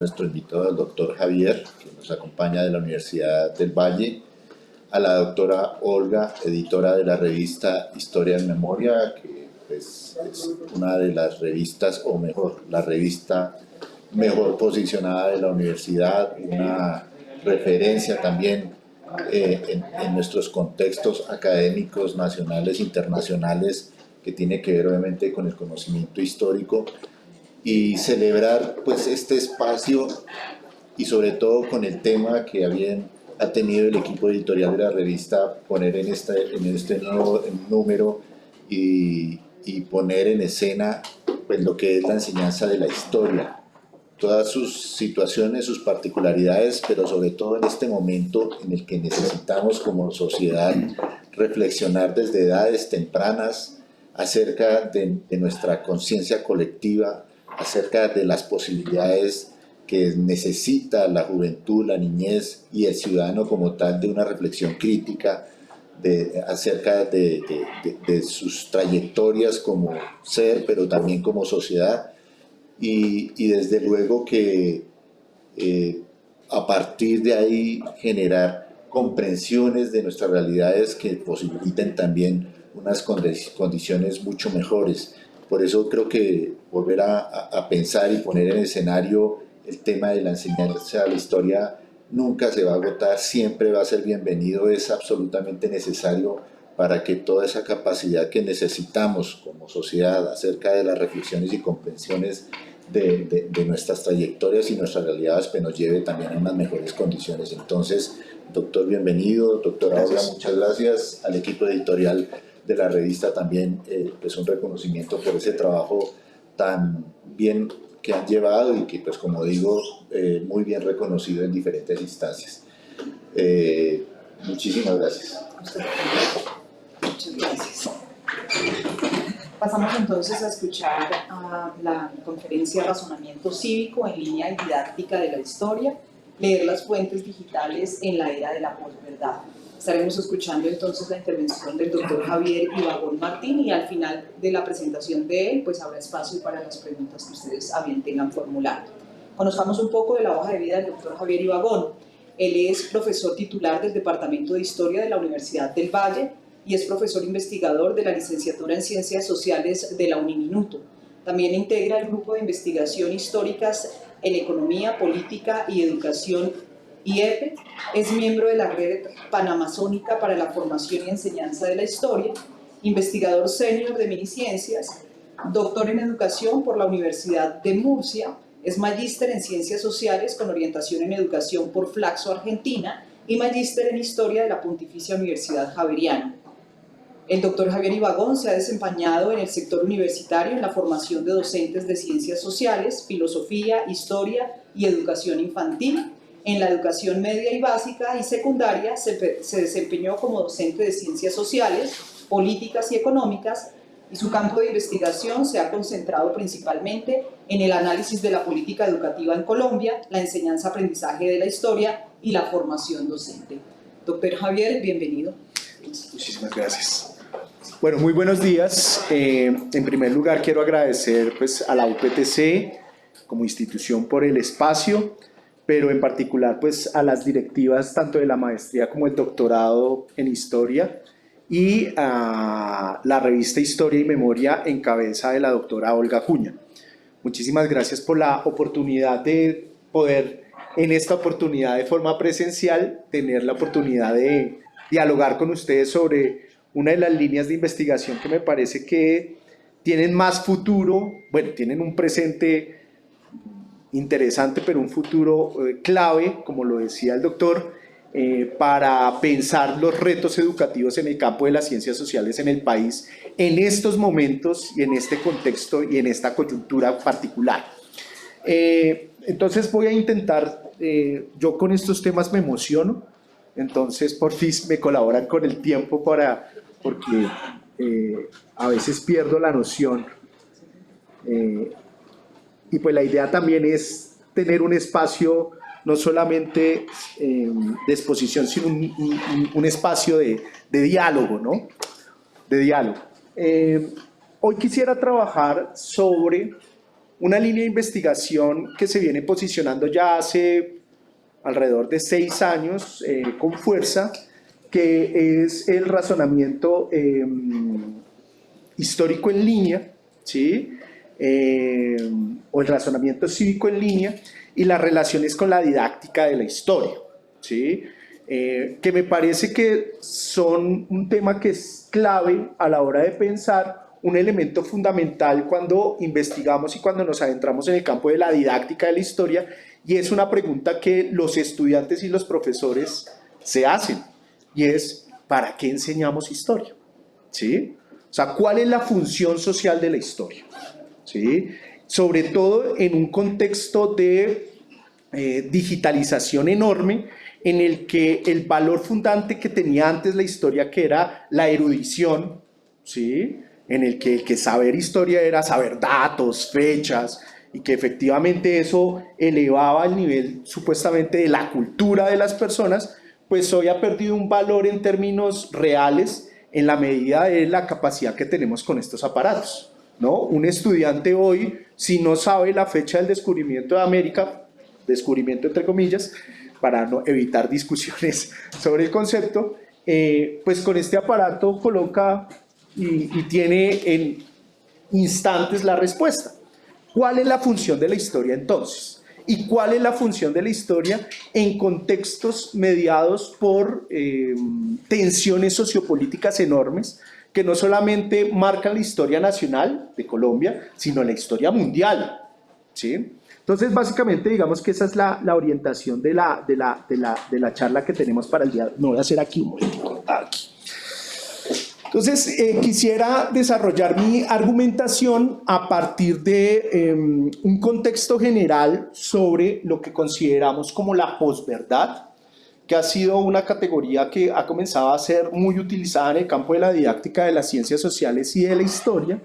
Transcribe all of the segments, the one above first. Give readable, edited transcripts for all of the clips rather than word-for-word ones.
nuestro invitado, el doctor Javier, que nos acompaña de la Universidad del Valle, a la doctora Olga, editora de la revista Historia en Memoria, que pues, es una de las revistas, o mejor, la revista mejor posicionada de la universidad, una referencia también en nuestros contextos académicos nacionales e internacionales, que tiene que ver obviamente con el conocimiento histórico, y celebrar pues este espacio y sobre todo con el tema que ha tenido el equipo editorial de la revista, poner en este nuevo número y poner en escena pues lo que es la enseñanza de la historia, todas sus situaciones, sus particularidades, pero sobre todo en este momento en el que necesitamos como sociedad reflexionar desde edades tempranas acerca de nuestra conciencia colectiva, acerca de las posibilidades que necesita la juventud, la niñez y el ciudadano como tal de una reflexión crítica acerca de sus trayectorias como ser, pero también como sociedad. Y desde luego que a partir de ahí generar comprensiones de nuestras realidades que posibiliten también unas condiciones mucho mejores. Por eso creo que volver a pensar y poner en escenario el tema de la enseñanza de la historia nunca se va a agotar, siempre va a ser bienvenido, es absolutamente necesario para que toda esa capacidad que necesitamos como sociedad acerca de las reflexiones y comprensiones de nuestras trayectorias y nuestras realidades, pues nos lleve también a unas mejores condiciones. Entonces, doctor, bienvenido, doctora Olga, muchas gracias, al equipo editorial de la revista también, pues un reconocimiento por ese trabajo tan bien que han llevado y que, pues como digo, muy bien reconocido en diferentes instancias. Muchísimas gracias. Muchas gracias. Pasamos entonces a escuchar a la conferencia Razonamiento Cívico en línea y didáctica de la historia, leer las fuentes digitales en la era de la posverdad. Estaremos escuchando entonces la intervención del doctor Javier Ibagón Martín y al final de la presentación de él pues habrá espacio para las preguntas que ustedes a bien tengan formular. Conozcamos un poco de la hoja de vida del doctor Javier Ibagón. Él es profesor titular del Departamento de Historia de la Universidad del Valle y es profesor investigador de la licenciatura en Ciencias Sociales de la Uniminuto. También integra el grupo de investigación históricas en Economía, Política y Educación IEPE, es miembro de la Red Panamazónica para la Formación y Enseñanza de la Historia, investigador senior de Miniciencias, doctor en Educación por la Universidad de Murcia, es magíster en Ciencias Sociales con orientación en Educación por Flaxo, Argentina, y magíster en Historia de la Pontificia Universidad Javeriana. El doctor Javier Ibagón se ha desempeñado en el sector universitario en la formación de docentes de Ciencias Sociales, Filosofía, Historia y Educación Infantil. En la educación media y básica y secundaria se desempeñó como docente de Ciencias Sociales, Políticas y Económicas, y su campo de investigación se ha concentrado principalmente en el análisis de la política educativa en Colombia, la enseñanza-aprendizaje de la historia y la formación docente. Doctor Javier, bienvenido. Muchísimas gracias. Bueno, muy buenos días. En primer lugar, quiero agradecer pues, a la UPTC como institución por el espacio, pero en particular pues, a las directivas tanto de la maestría como el doctorado en Historia y a la revista Historia y Memoria en cabeza de la doctora Olga Acuña. Muchísimas gracias por la oportunidad de poder, en esta oportunidad de forma presencial, tener la oportunidad de dialogar con ustedes sobre una de las líneas de investigación que me parece que tienen más futuro, bueno, tienen un presente interesante, pero un futuro clave, como lo decía el doctor, para pensar los retos educativos en el campo de las ciencias sociales en el país en estos momentos y en este contexto y en esta coyuntura particular. Entonces voy a intentar, yo con estos temas me emociono, entonces por fin me colaboran con el tiempo porque a veces pierdo la noción. Y pues la idea también es tener un espacio no solamente de exposición, sino un espacio de diálogo, ¿no? De diálogo. Hoy quisiera trabajar sobre una línea de investigación que se viene posicionando ya hace alrededor de 6 años con fuerza, que es el razonamiento histórico en línea, ¿sí? O el razonamiento cívico en línea y las relaciones con la didáctica de la historia, ¿sí? Que me parece que son un tema que es clave a la hora de pensar, un elemento fundamental cuando investigamos y cuando nos adentramos en el campo de la didáctica de la historia, y es una pregunta que los estudiantes y los profesores se hacen, y es, ¿para qué enseñamos historia? ¿Sí? O sea, ¿cuál es la función social de la historia? ¿Sí? Sobre todo en un contexto de digitalización enorme, en el que el valor fundante que tenía antes la historia, que era la erudición, ¿sí? En el que saber historia era saber datos, fechas, y que efectivamente eso elevaba el nivel supuestamente de la cultura de las personas, pues hoy ha perdido un valor en términos reales en la medida de la capacidad que tenemos con estos aparatos, ¿no? Un estudiante hoy, si no sabe la fecha del descubrimiento de América, descubrimiento entre comillas, para no evitar discusiones sobre el concepto, pues con este aparato coloca y tiene en instantes la respuesta. ¿Cuál es la función de la historia entonces? ¿Y cuál es la función de la historia en contextos mediados por tensiones sociopolíticas enormes que no solamente marcan la historia nacional de Colombia, sino la historia mundial? ¿Sí? Entonces, básicamente, digamos que esa es la orientación de la charla que tenemos para el día. No voy a hacer aquí un momento, aquí. Entonces, quisiera desarrollar mi argumentación a partir de un contexto general sobre lo que consideramos como la posverdad, que ha sido una categoría que ha comenzado a ser muy utilizada en el campo de la didáctica de las ciencias sociales y de la historia,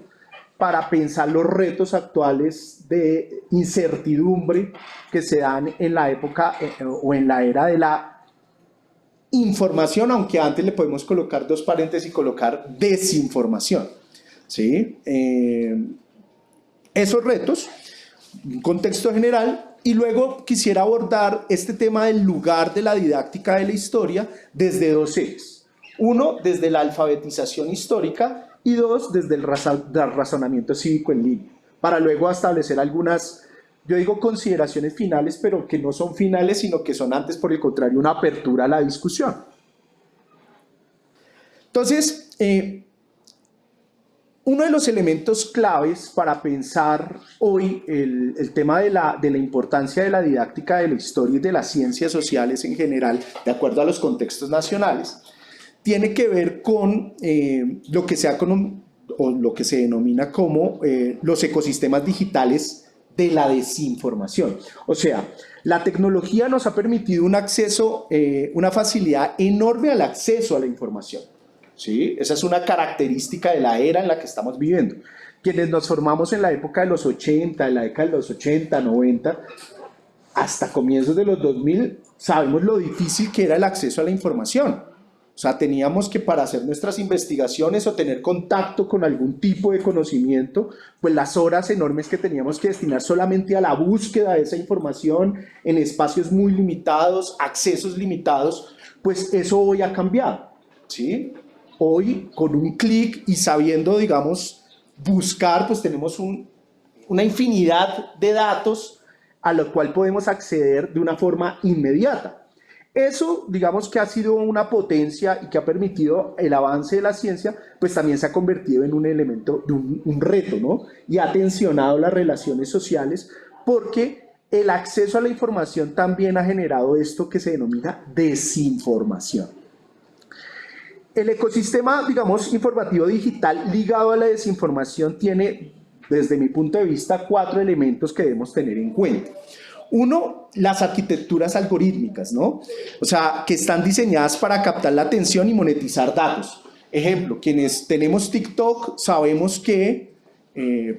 para pensar los retos actuales de incertidumbre que se dan en la época o en la era de la información, aunque antes le podemos colocar 2 paréntesis y colocar desinformación, ¿sí? Esos retos, un contexto general, y luego quisiera abordar este tema del lugar de la didáctica de la historia desde 2 ejes. Uno, desde la alfabetización histórica, y 2, desde el razonamiento cívico en línea, para luego establecer algunas, yo digo consideraciones finales, pero que no son finales, sino que son antes, por el contrario, una apertura a la discusión. Entonces, uno de los elementos claves para pensar hoy el tema de la importancia de la didáctica de la historia y de las ciencias sociales en general, de acuerdo a los contextos nacionales, tiene que ver con lo que se denomina como los ecosistemas digitales de la desinformación. O sea, la tecnología nos ha permitido un acceso, una facilidad enorme al acceso a la información, ¿sí? Esa es una característica de la era en la que estamos viviendo. Quienes nos formamos en la época de los 80, en la década de los 80, 90, hasta comienzos de los 2000, sabemos lo difícil que era el acceso a la información. O sea, teníamos que, para hacer nuestras investigaciones o tener contacto con algún tipo de conocimiento, pues las horas enormes que teníamos que destinar solamente a la búsqueda de esa información en espacios muy limitados, accesos limitados, pues eso hoy ha cambiado, ¿sí? Hoy, con un clic y sabiendo, digamos, buscar, pues tenemos una infinidad de datos a lo cual podemos acceder de una forma inmediata. Eso, digamos que ha sido una potencia y que ha permitido el avance de la ciencia, pues también se ha convertido en un elemento, de un reto, ¿no? Y ha tensionado las relaciones sociales, porque el acceso a la información también ha generado esto que se denomina desinformación. El ecosistema, digamos, informativo digital ligado a la desinformación tiene, desde mi punto de vista, 4 elementos que debemos tener en cuenta. Uno, las arquitecturas algorítmicas, ¿no? O sea, que están diseñadas para captar la atención y monetizar datos. Ejemplo, quienes tenemos TikTok sabemos que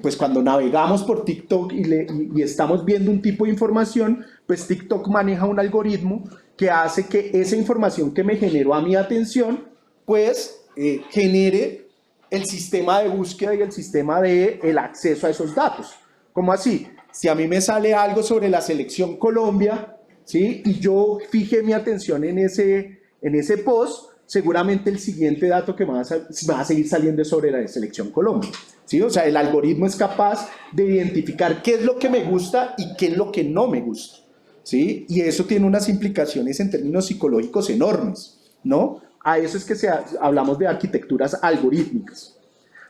pues cuando navegamos por TikTok y estamos viendo un tipo de información, pues TikTok maneja un algoritmo que hace que esa información que me generó a mi atención, pues genere el sistema de búsqueda y el sistema de el acceso a esos datos. ¿Cómo así? Si a mí me sale algo sobre la selección Colombia, ¿sí? Y yo fijé mi atención en ese post, seguramente el siguiente dato que me va a seguir saliendo es sobre la selección Colombia, ¿sí? O sea, el algoritmo es capaz de identificar qué es lo que me gusta y qué es lo que no me gusta, ¿sí? Y eso tiene unas implicaciones en términos psicológicos enormes, ¿no? A eso es que hablamos de arquitecturas algorítmicas,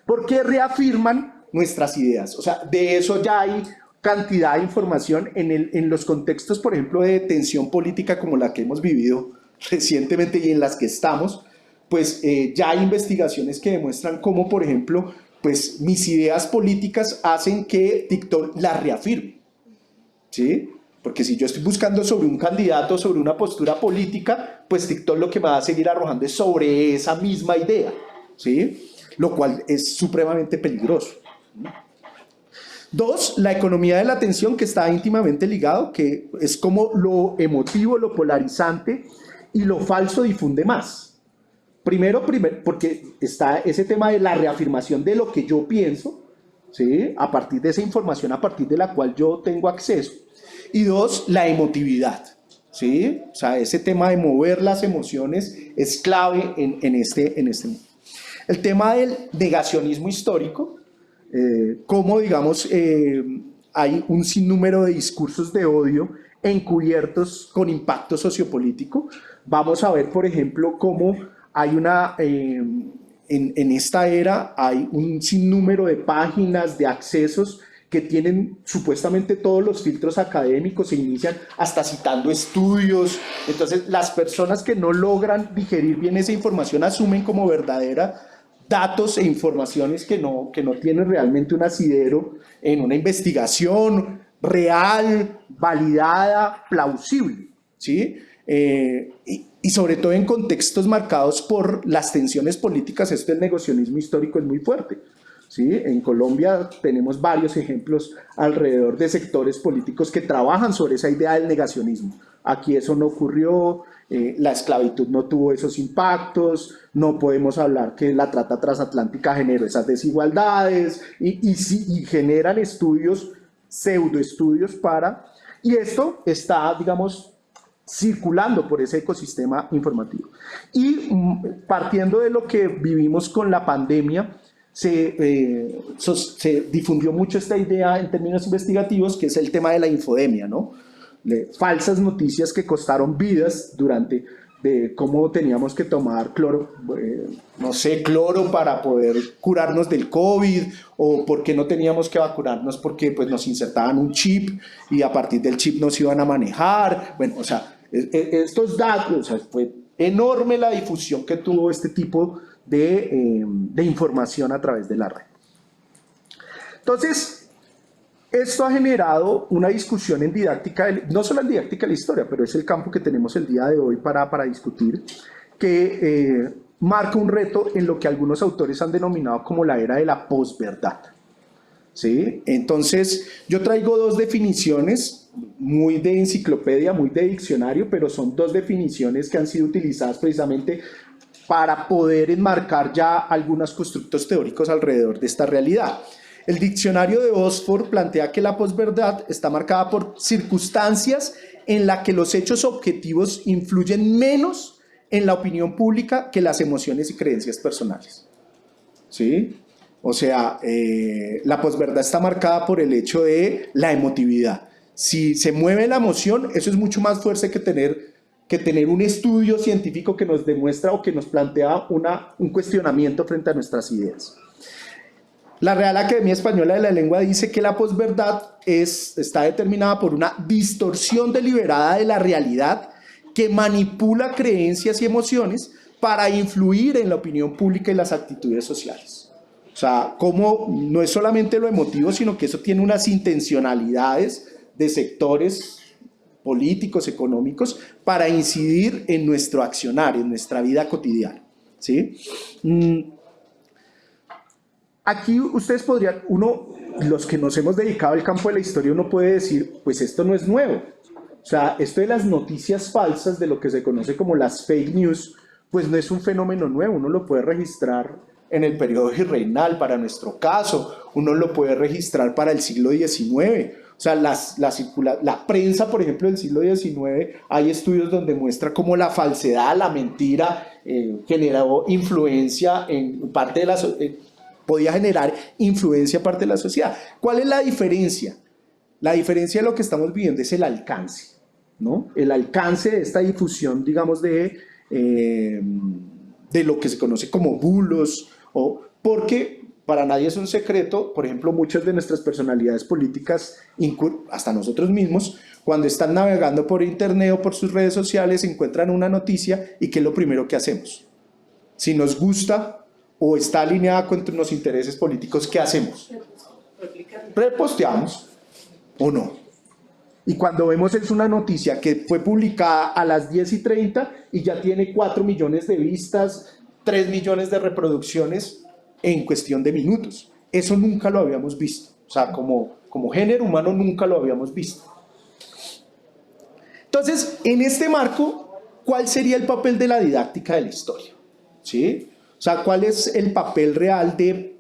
porque reafirman nuestras ideas. O sea, de eso ya hay cantidad de información en los contextos, por ejemplo, de tensión política como la que hemos vivido recientemente y en las que estamos, pues ya hay investigaciones que demuestran cómo, por ejemplo, pues mis ideas políticas hacen que TikTok las reafirme, ¿sí? Porque si yo estoy buscando sobre un candidato, sobre una postura política, pues TikTok lo que me va a seguir arrojando es sobre esa misma idea, ¿sí? Lo cual es supremamente peligroso. Dos, la economía de la atención, que está íntimamente ligado, que es como lo emotivo, lo polarizante y lo falso difunde más. Primero, porque está ese tema de la reafirmación de lo que yo pienso, ¿sí? A partir de esa información, a partir de la cual yo tengo acceso. Y dos, la emotividad, ¿sí? O sea, ese tema de mover las emociones es clave en este mundo. El tema del negacionismo histórico, cómo, digamos, hay un sinnúmero de discursos de odio encubiertos con impacto sociopolítico. Vamos a ver, por ejemplo, cómo hay en esta era hay un sinnúmero de páginas, de accesos que tienen supuestamente todos los filtros académicos, se inician hasta citando estudios. Entonces, las personas que no logran digerir bien esa información asumen como verdadera datos e informaciones que no tienen realmente un asidero en una investigación real, validada, plausible, ¿sí? Y sobre todo en contextos marcados por las tensiones políticas, esto del negacionismo histórico es muy fuerte, ¿sí? En Colombia tenemos varios ejemplos alrededor de sectores políticos que trabajan sobre esa idea del negacionismo. Aquí eso no ocurrió, la esclavitud no tuvo esos impactos, no podemos hablar que la trata transatlántica generó esas desigualdades y generan estudios, pseudoestudios y esto está, digamos, circulando por ese ecosistema informativo. Y partiendo de lo que vivimos con la pandemia, se difundió mucho esta idea en términos investigativos, que es el tema de la infodemia, ¿no? Falsas noticias que costaron vidas de cómo teníamos que tomar cloro para poder curarnos del COVID, o por qué no teníamos que vacunarnos porque pues, nos insertaban un chip y a partir del chip nos iban a manejar. Bueno, o sea, estos datos, o sea, fue enorme la difusión que tuvo este tipo de información a través de la red. Entonces, esto ha generado una discusión en didáctica, no solo en didáctica de la historia, pero es el campo que tenemos el día de hoy para discutir, que marca un reto en lo que algunos autores han denominado como la era de la posverdad, ¿sí? Entonces, yo traigo dos definiciones, muy de enciclopedia, muy de diccionario, pero son dos definiciones que han sido utilizadas precisamente para poder enmarcar ya algunos constructos teóricos alrededor de esta realidad. El diccionario de Oxford plantea que la posverdad está marcada por circunstancias en las que los hechos objetivos influyen menos en la opinión pública que las emociones y creencias personales, ¿sí? O sea, la posverdad está marcada por el hecho de la emotividad. Si se mueve la emoción, eso es mucho más fuerte que tener un estudio científico que nos demuestra o que nos plantea un cuestionamiento frente a nuestras ideas. La Real Academia Española de la Lengua dice que la posverdad está determinada por una distorsión deliberada de la realidad que manipula creencias y emociones para influir en la opinión pública y las actitudes sociales. O sea, como no es solamente lo emotivo, sino que eso tiene unas intencionalidades de sectores políticos, económicos, para incidir en nuestro accionar, en nuestra vida cotidiana, ¿sí? Aquí ustedes podrían, los que nos hemos dedicado al campo de la historia, uno puede decir, pues esto no es nuevo. O sea, esto de las noticias falsas, de lo que se conoce como las fake news, pues no es un fenómeno nuevo, uno lo puede registrar en el periodo virreinal para nuestro caso, uno lo puede registrar para el siglo XIX. O sea, la prensa, por ejemplo, del siglo XIX, hay estudios donde muestra cómo la falsedad, la mentira, generó influencia en parte de la podía generar influencia en parte de la sociedad. ¿Cuál es la diferencia? La diferencia de lo que estamos viviendo es el alcance, ¿no? El alcance de esta difusión, digamos, de lo que se conoce como bulos, porque para nadie es un secreto, por ejemplo, muchas de nuestras personalidades políticas, hasta nosotros mismos, cuando están navegando por internet o por sus redes sociales, encuentran una noticia y ¿qué es lo primero que hacemos? Si nos gusta o está alineada con los intereses políticos, ¿qué hacemos? Reposteamos o no. Y cuando vemos es una noticia que fue publicada a las 10:30 y ya tiene 4 millones de vistas, 3 millones de reproducciones en cuestión de minutos. Eso nunca lo habíamos visto. O sea, como género humano nunca lo habíamos visto. Entonces, en este marco, ¿cuál sería el papel de la didáctica de la historia? ¿Sí? O sea, ¿cuál es el papel real de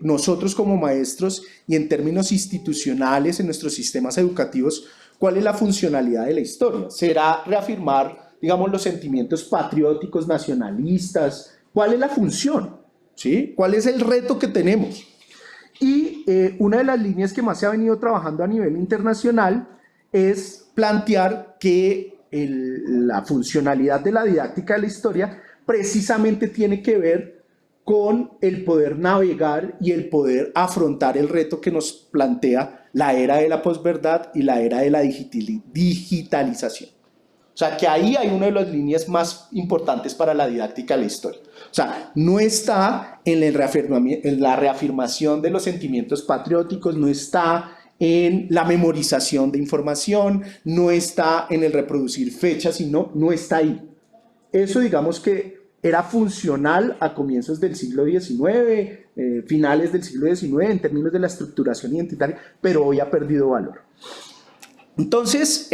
nosotros como maestros y en términos institucionales en nuestros sistemas educativos? ¿Cuál es la funcionalidad de la historia? ¿Será reafirmar, digamos, los sentimientos patrióticos, nacionalistas? ¿Cuál es la función? ¿Sí? ¿Cuál es el reto que tenemos? Y una de las líneas que más se ha venido trabajando a nivel internacional es plantear que la funcionalidad de la didáctica de la historia precisamente tiene que ver con el poder navegar y el poder afrontar el reto que nos plantea la era de la posverdad y la era de la digitalización. O sea, que ahí hay una de las líneas más importantes para la didáctica de la historia. O sea, no está en la reafirmación de los sentimientos patrióticos, no está en la memorización de información, no está en el reproducir fechas, sino no está ahí. Eso, digamos que era funcional a comienzos del siglo XIX, finales del siglo XIX, en términos de la estructuración identitaria, pero hoy ha perdido valor. Entonces,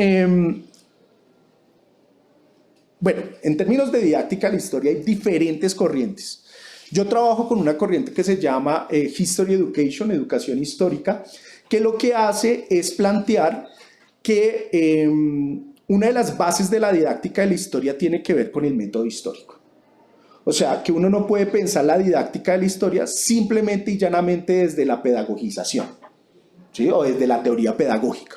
bueno, en términos de didáctica de la historia hay diferentes corrientes. Yo trabajo con una corriente que se llama History Education, educación histórica, que lo que hace es plantear que una de las bases de la didáctica de la historia tiene que ver con el método histórico. O sea, que uno no puede pensar la didáctica de la historia simplemente y llanamente desde la pedagogización, ¿sí? O desde la teoría pedagógica.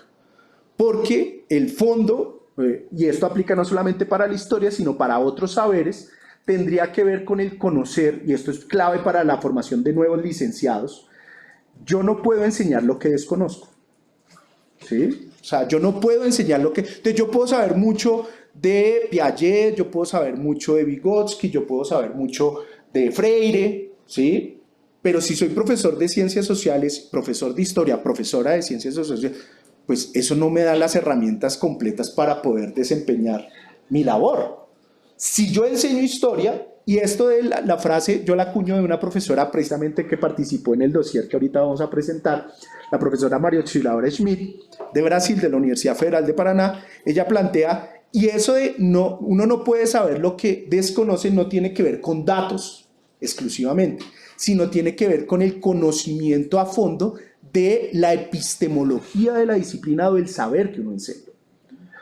Porque el fondo, y esto aplica no solamente para la historia, sino para otros saberes, tendría que ver con el conocer, y esto es clave para la formación de nuevos licenciados. Yo no puedo enseñar lo que desconozco, ¿sí? O sea, yo no puedo enseñar lo que... Entonces yo puedo saber mucho de Piaget, yo puedo saber mucho de Vygotsky, yo puedo saber mucho de Freire, ¿sí? Pero si soy profesor de ciencias sociales, profesor de historia, profesora de ciencias sociales, pues eso no me da las herramientas completas para poder desempeñar mi labor. Si yo enseño historia, y esto de la frase yo la acuño de una profesora precisamente que participó en el dossier que ahorita vamos a presentar, la profesora María Auxiliadora Schmidt de Brasil, de la Universidad Federal de Paraná. Ella plantea, y eso de uno no puede saber lo que desconoce, no tiene que ver con datos exclusivamente, sino tiene que ver con el conocimiento a fondo de la epistemología de la disciplina o del saber que uno enseña.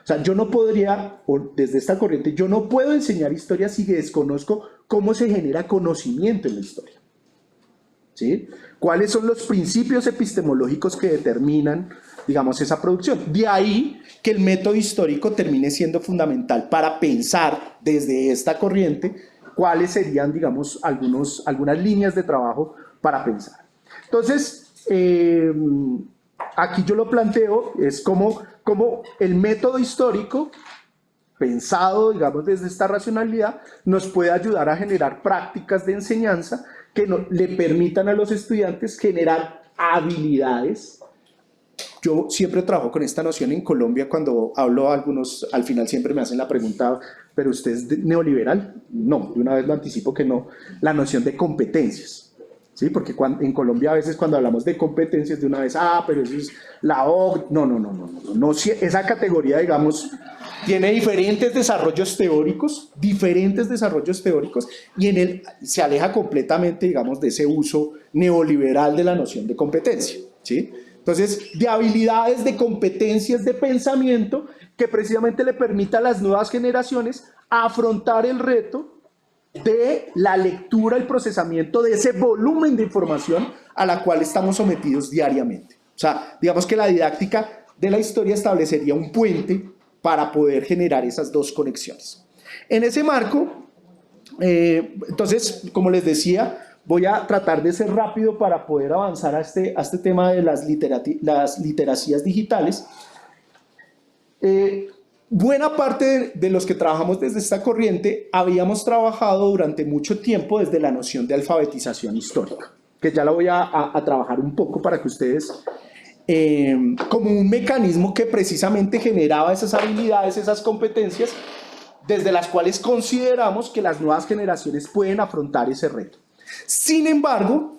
O sea, yo no podría, desde esta corriente, yo no puedo enseñar historia si desconozco cómo se genera conocimiento en la historia, ¿sí? ¿Cuáles son los principios epistemológicos que determinan, digamos, esa producción? De ahí que el método histórico termine siendo fundamental para pensar desde esta corriente cuáles serían, digamos, algunas líneas de trabajo para pensar. Entonces, aquí yo lo planteo, es como el método histórico, pensado, digamos, desde esta racionalidad, nos puede ayudar a generar prácticas de enseñanza que le permitan a los estudiantes generar habilidades. Yo siempre trabajo con esta noción en Colombia. Cuando hablo a algunos, al final siempre me hacen la pregunta, ¿pero usted es neoliberal? No, de una vez lo anticipo que no. La noción de competencias. ¿Sí? Porque en Colombia a veces cuando hablamos de competencias de una vez, pero eso es la OCDE, no, esa categoría, digamos, tiene diferentes desarrollos teóricos, y en él se aleja completamente, digamos, de ese uso neoliberal de la noción de competencia, ¿sí? Entonces, de habilidades, de competencias de pensamiento que precisamente le permita a las nuevas generaciones afrontar el reto de la lectura, el procesamiento de ese volumen de información a la cual estamos sometidos diariamente. O sea, digamos que la didáctica de la historia establecería un puente para poder generar esas dos conexiones. En ese marco, entonces, como les decía, voy a tratar de ser rápido para poder avanzar a este tema de las literacias digitales. Buena parte de los que trabajamos desde esta corriente habíamos trabajado durante mucho tiempo desde la noción de alfabetización histórica, que ya la voy a trabajar un poco para que ustedes, como un mecanismo que precisamente generaba esas habilidades, esas competencias, desde las cuales consideramos que las nuevas generaciones pueden afrontar ese reto. Sin embargo,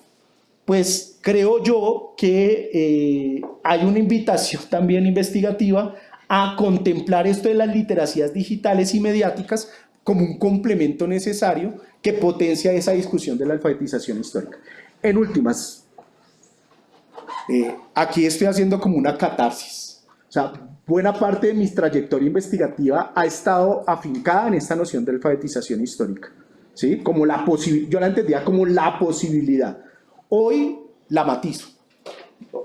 pues creo yo que hay una invitación también investigativa a contemplar esto de las literacias digitales y mediáticas como un complemento necesario que potencia esa discusión de la alfabetización histórica. En últimas, aquí estoy haciendo como una catarsis. O sea, buena parte de mi trayectoria investigativa ha estado afincada en esta noción de alfabetización histórica, ¿sí? Como yo la entendía como la posibilidad. Hoy la matizo.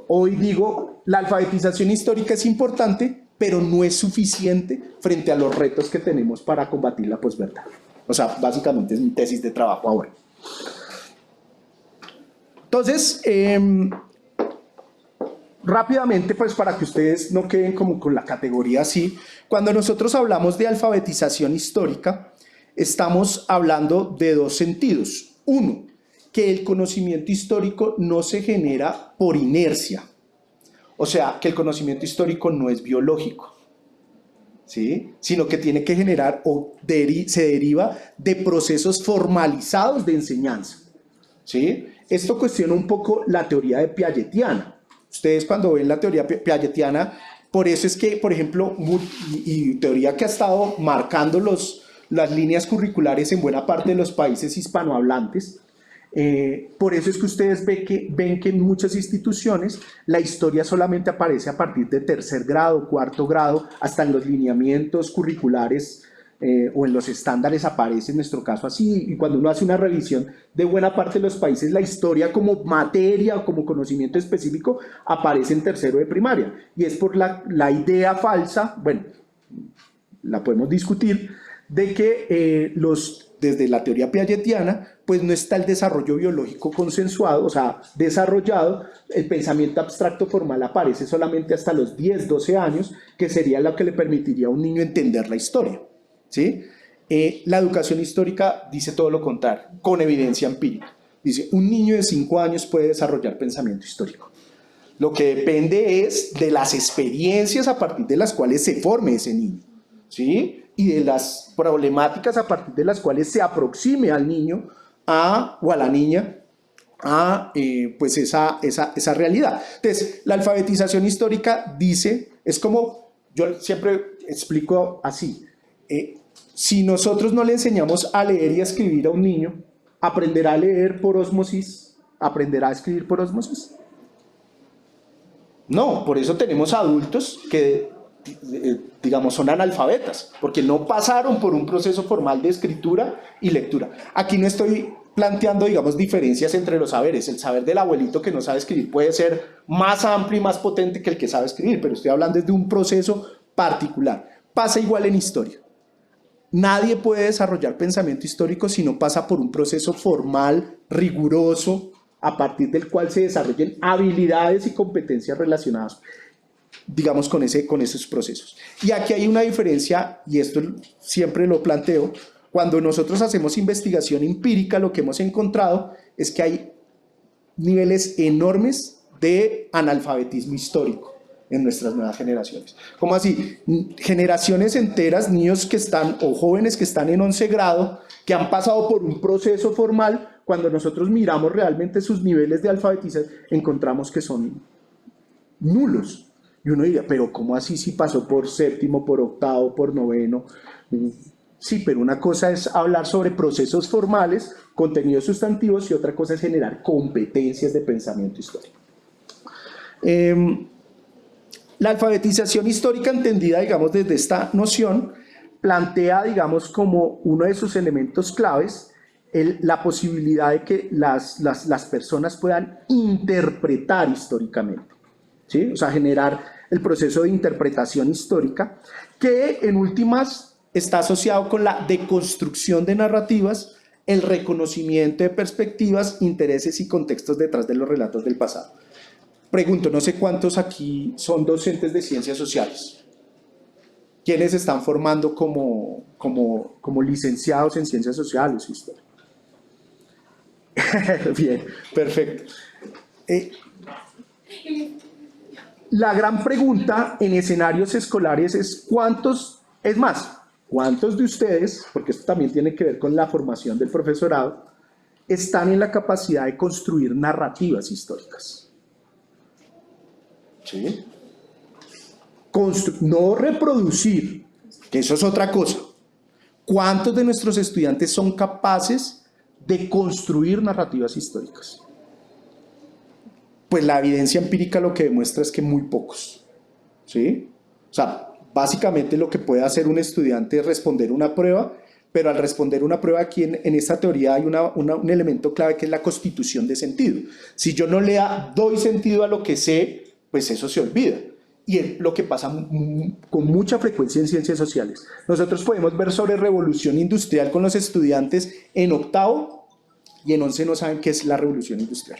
Hoy digo, la alfabetización histórica es importante, pero no es suficiente frente a los retos que tenemos para combatir la posverdad. O sea, básicamente es mi tesis de trabajo ahora. Entonces, rápidamente, pues para que ustedes no queden como con la categoría así, cuando nosotros hablamos de alfabetización histórica, estamos hablando de dos sentidos. Uno, que el conocimiento histórico no se genera por inercia. O sea, que el conocimiento histórico no es biológico, ¿sí? Sino que tiene que generar se deriva de procesos formalizados de enseñanza, ¿sí? Esto cuestiona un poco la teoría de Piagetiana. Ustedes cuando ven la teoría Piagetiana, por eso es que, por ejemplo, y teoría que ha estado marcando las líneas curriculares en buena parte de los países hispanohablantes, por eso es que ustedes ven que en muchas instituciones la historia solamente aparece a partir de tercer grado, cuarto grado, hasta en los lineamientos curriculares o en los estándares aparece en nuestro caso así, y cuando uno hace una revisión de buena parte de los países, la historia como materia o como conocimiento específico aparece en tercero de primaria, y es por la idea falsa, bueno, la podemos discutir, de que desde la teoría piagetiana, pues no está el desarrollo biológico consensuado, o sea, desarrollado, el pensamiento abstracto formal aparece solamente hasta los 10, 12 años, que sería lo que le permitiría a un niño entender la historia, ¿sí? La educación histórica dice todo lo contrario, con evidencia empírica. Dice, un niño de 5 años puede desarrollar pensamiento histórico. Lo que depende es de las experiencias a partir de las cuales se forme ese niño, ¿sí? Y de las problemáticas a partir de las cuales se aproxime al niño o a la niña a pues esa realidad. Entonces, la alfabetización histórica dice, es como, yo siempre explico así, si nosotros no le enseñamos a leer y a escribir a un niño, ¿aprenderá a leer por ósmosis? ¿Aprenderá a escribir por ósmosis? No, por eso tenemos adultos que digamos, son analfabetas, porque no pasaron por un proceso formal de escritura y lectura. Aquí no estoy planteando, digamos, diferencias entre los saberes. El saber del abuelito que no sabe escribir puede ser más amplio y más potente que el que sabe escribir, pero estoy hablando de un proceso particular. Pasa igual en historia. Nadie puede desarrollar pensamiento histórico si no pasa por un proceso formal, riguroso, a partir del cual se desarrollen habilidades y competencias relacionadas, digamos, con esos procesos. Y aquí hay una diferencia, y esto siempre lo planteo, cuando nosotros hacemos investigación empírica, lo que hemos encontrado es que hay niveles enormes de analfabetismo histórico en nuestras nuevas generaciones. ¿Cómo así? Generaciones enteras, niños que están, o jóvenes que están en 11 grado, que han pasado por un proceso formal, cuando nosotros miramos realmente sus niveles de alfabetización, encontramos que son nulos. Y uno diría, pero ¿cómo así si pasó por séptimo, por octavo, por noveno? Sí, pero una cosa es hablar sobre procesos formales, contenidos sustantivos, y otra cosa es generar competencias de pensamiento histórico. La alfabetización histórica entendida, digamos, desde esta noción, plantea, digamos, como uno de sus elementos claves la posibilidad de que las personas puedan interpretar históricamente, ¿sí? O sea, generar el proceso de interpretación histórica, que en últimas está asociado con la deconstrucción de narrativas, el reconocimiento de perspectivas, intereses y contextos detrás de los relatos del pasado. Pregunto, no sé cuántos aquí son docentes de ciencias sociales. ¿Quiénes están formando como licenciados en ciencias sociales o historia? Bien, perfecto. La gran pregunta en escenarios escolares es ¿cuántos de ustedes, porque esto también tiene que ver con la formación del profesorado, están en la capacidad de construir narrativas históricas? ¿Sí? No reproducir, que eso es otra cosa. ¿Cuántos de nuestros estudiantes son capaces de construir narrativas históricas? Pues la evidencia empírica lo que demuestra es que muy pocos, ¿sí? O sea, básicamente lo que puede hacer un estudiante es responder una prueba, pero al responder una prueba aquí en esta teoría hay un elemento clave que es la constitución de sentido. Si yo no le doy sentido a lo que sé, pues eso se olvida. Y es lo que pasa con mucha frecuencia en ciencias sociales. Nosotros podemos ver sobre revolución industrial con los estudiantes en octavo y en 11 no saben qué es la revolución industrial.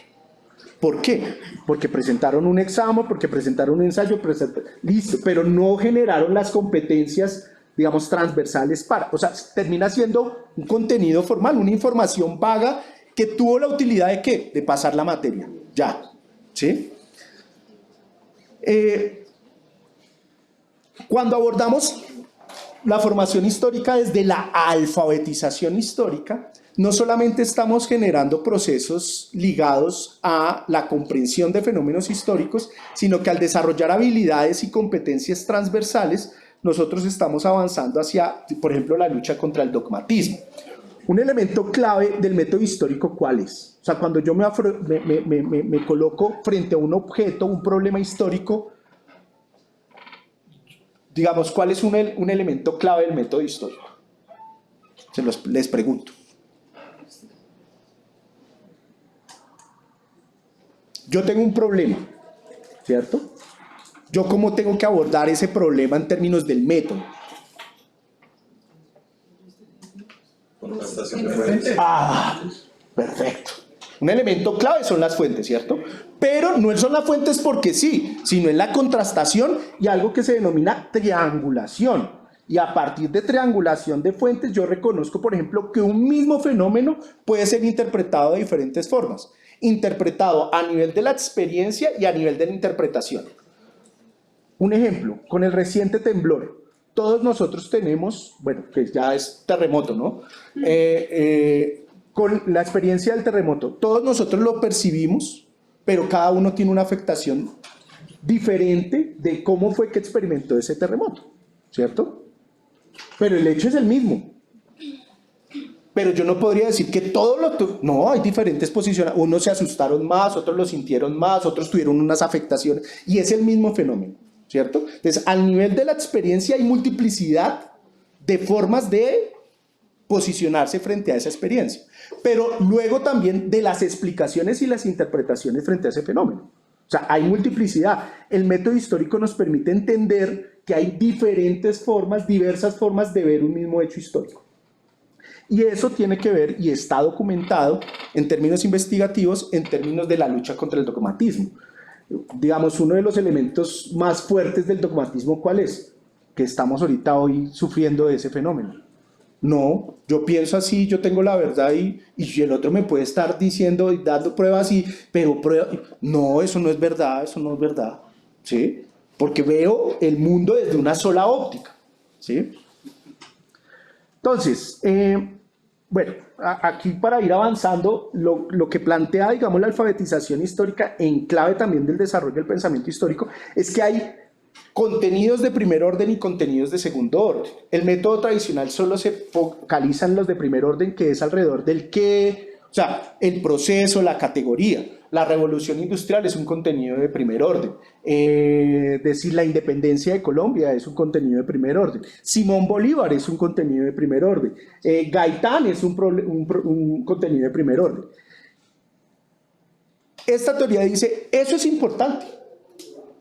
¿Por qué? Porque presentaron un examen, porque presentaron un ensayo, listo, pero no generaron las competencias, digamos, transversales para, o sea, termina siendo un contenido formal, una información vaga que tuvo la utilidad de ¿qué? De pasar la materia, ya, ¿sí? Cuando abordamos la formación histórica desde la alfabetización histórica, no solamente estamos generando procesos ligados a la comprensión de fenómenos históricos, sino que al desarrollar habilidades y competencias transversales, nosotros estamos avanzando hacia, por ejemplo, la lucha contra el dogmatismo. Un elemento clave del método histórico, ¿cuál es? O sea, cuando yo me coloco frente a un objeto, un problema histórico, digamos, ¿cuál es un elemento clave del método histórico? Les pregunto. Yo tengo un problema, ¿cierto? ¿Yo cómo tengo que abordar ese problema en términos del método? Contrastación de fuentes. Perfecto. Un elemento clave son las fuentes, ¿cierto? Pero no son las fuentes porque sí, sino en la contrastación y algo que se denomina triangulación. Y a partir de triangulación de fuentes yo reconozco, por ejemplo, que un mismo fenómeno puede ser interpretado de diferentes formas. Interpretado a nivel de la experiencia y a nivel de la interpretación. Un ejemplo, con el reciente temblor. Todos nosotros tenemos, bueno, que ya es terremoto, ¿no? Con la experiencia del terremoto, todos nosotros lo percibimos, pero cada uno tiene una afectación diferente de cómo fue que experimentó ese terremoto, ¿cierto? Pero el hecho es el mismo. Pero yo no podría decir que todo lo... No, hay diferentes posiciones. Unos se asustaron más, otros lo sintieron más, otros tuvieron unas afectaciones. Y es el mismo fenómeno, ¿cierto? Entonces, al nivel de la experiencia hay multiplicidad de formas de posicionarse frente a esa experiencia. Pero luego también de las explicaciones y las interpretaciones frente a ese fenómeno. O sea, hay multiplicidad. El método histórico nos permite entender que hay diferentes formas, diversas formas de ver un mismo hecho histórico. Y eso tiene que ver y está documentado en términos investigativos, en términos de la lucha contra el dogmatismo. Digamos, uno de los elementos más fuertes del dogmatismo, ¿cuál es? Que estamos ahorita hoy sufriendo de ese fenómeno. No, yo pienso así, yo tengo la verdad y el otro me puede estar diciendo y dando pruebas, pero no, eso no es verdad, ¿sí? Porque veo el mundo desde una sola óptica, ¿sí? Entonces, bueno, aquí para ir avanzando, lo que plantea, digamos, la alfabetización histórica en clave también del desarrollo del pensamiento histórico es que hay contenidos de primer orden y contenidos de segundo orden. El método tradicional solo se focaliza en los de primer orden, que es alrededor del qué, o sea, el proceso, la categoría. La revolución industrial es un contenido de primer orden. Decir la independencia de Colombia es un contenido de primer orden. Simón Bolívar es un contenido de primer orden. Gaitán es un contenido de primer orden. Esta teoría dice, eso es importante,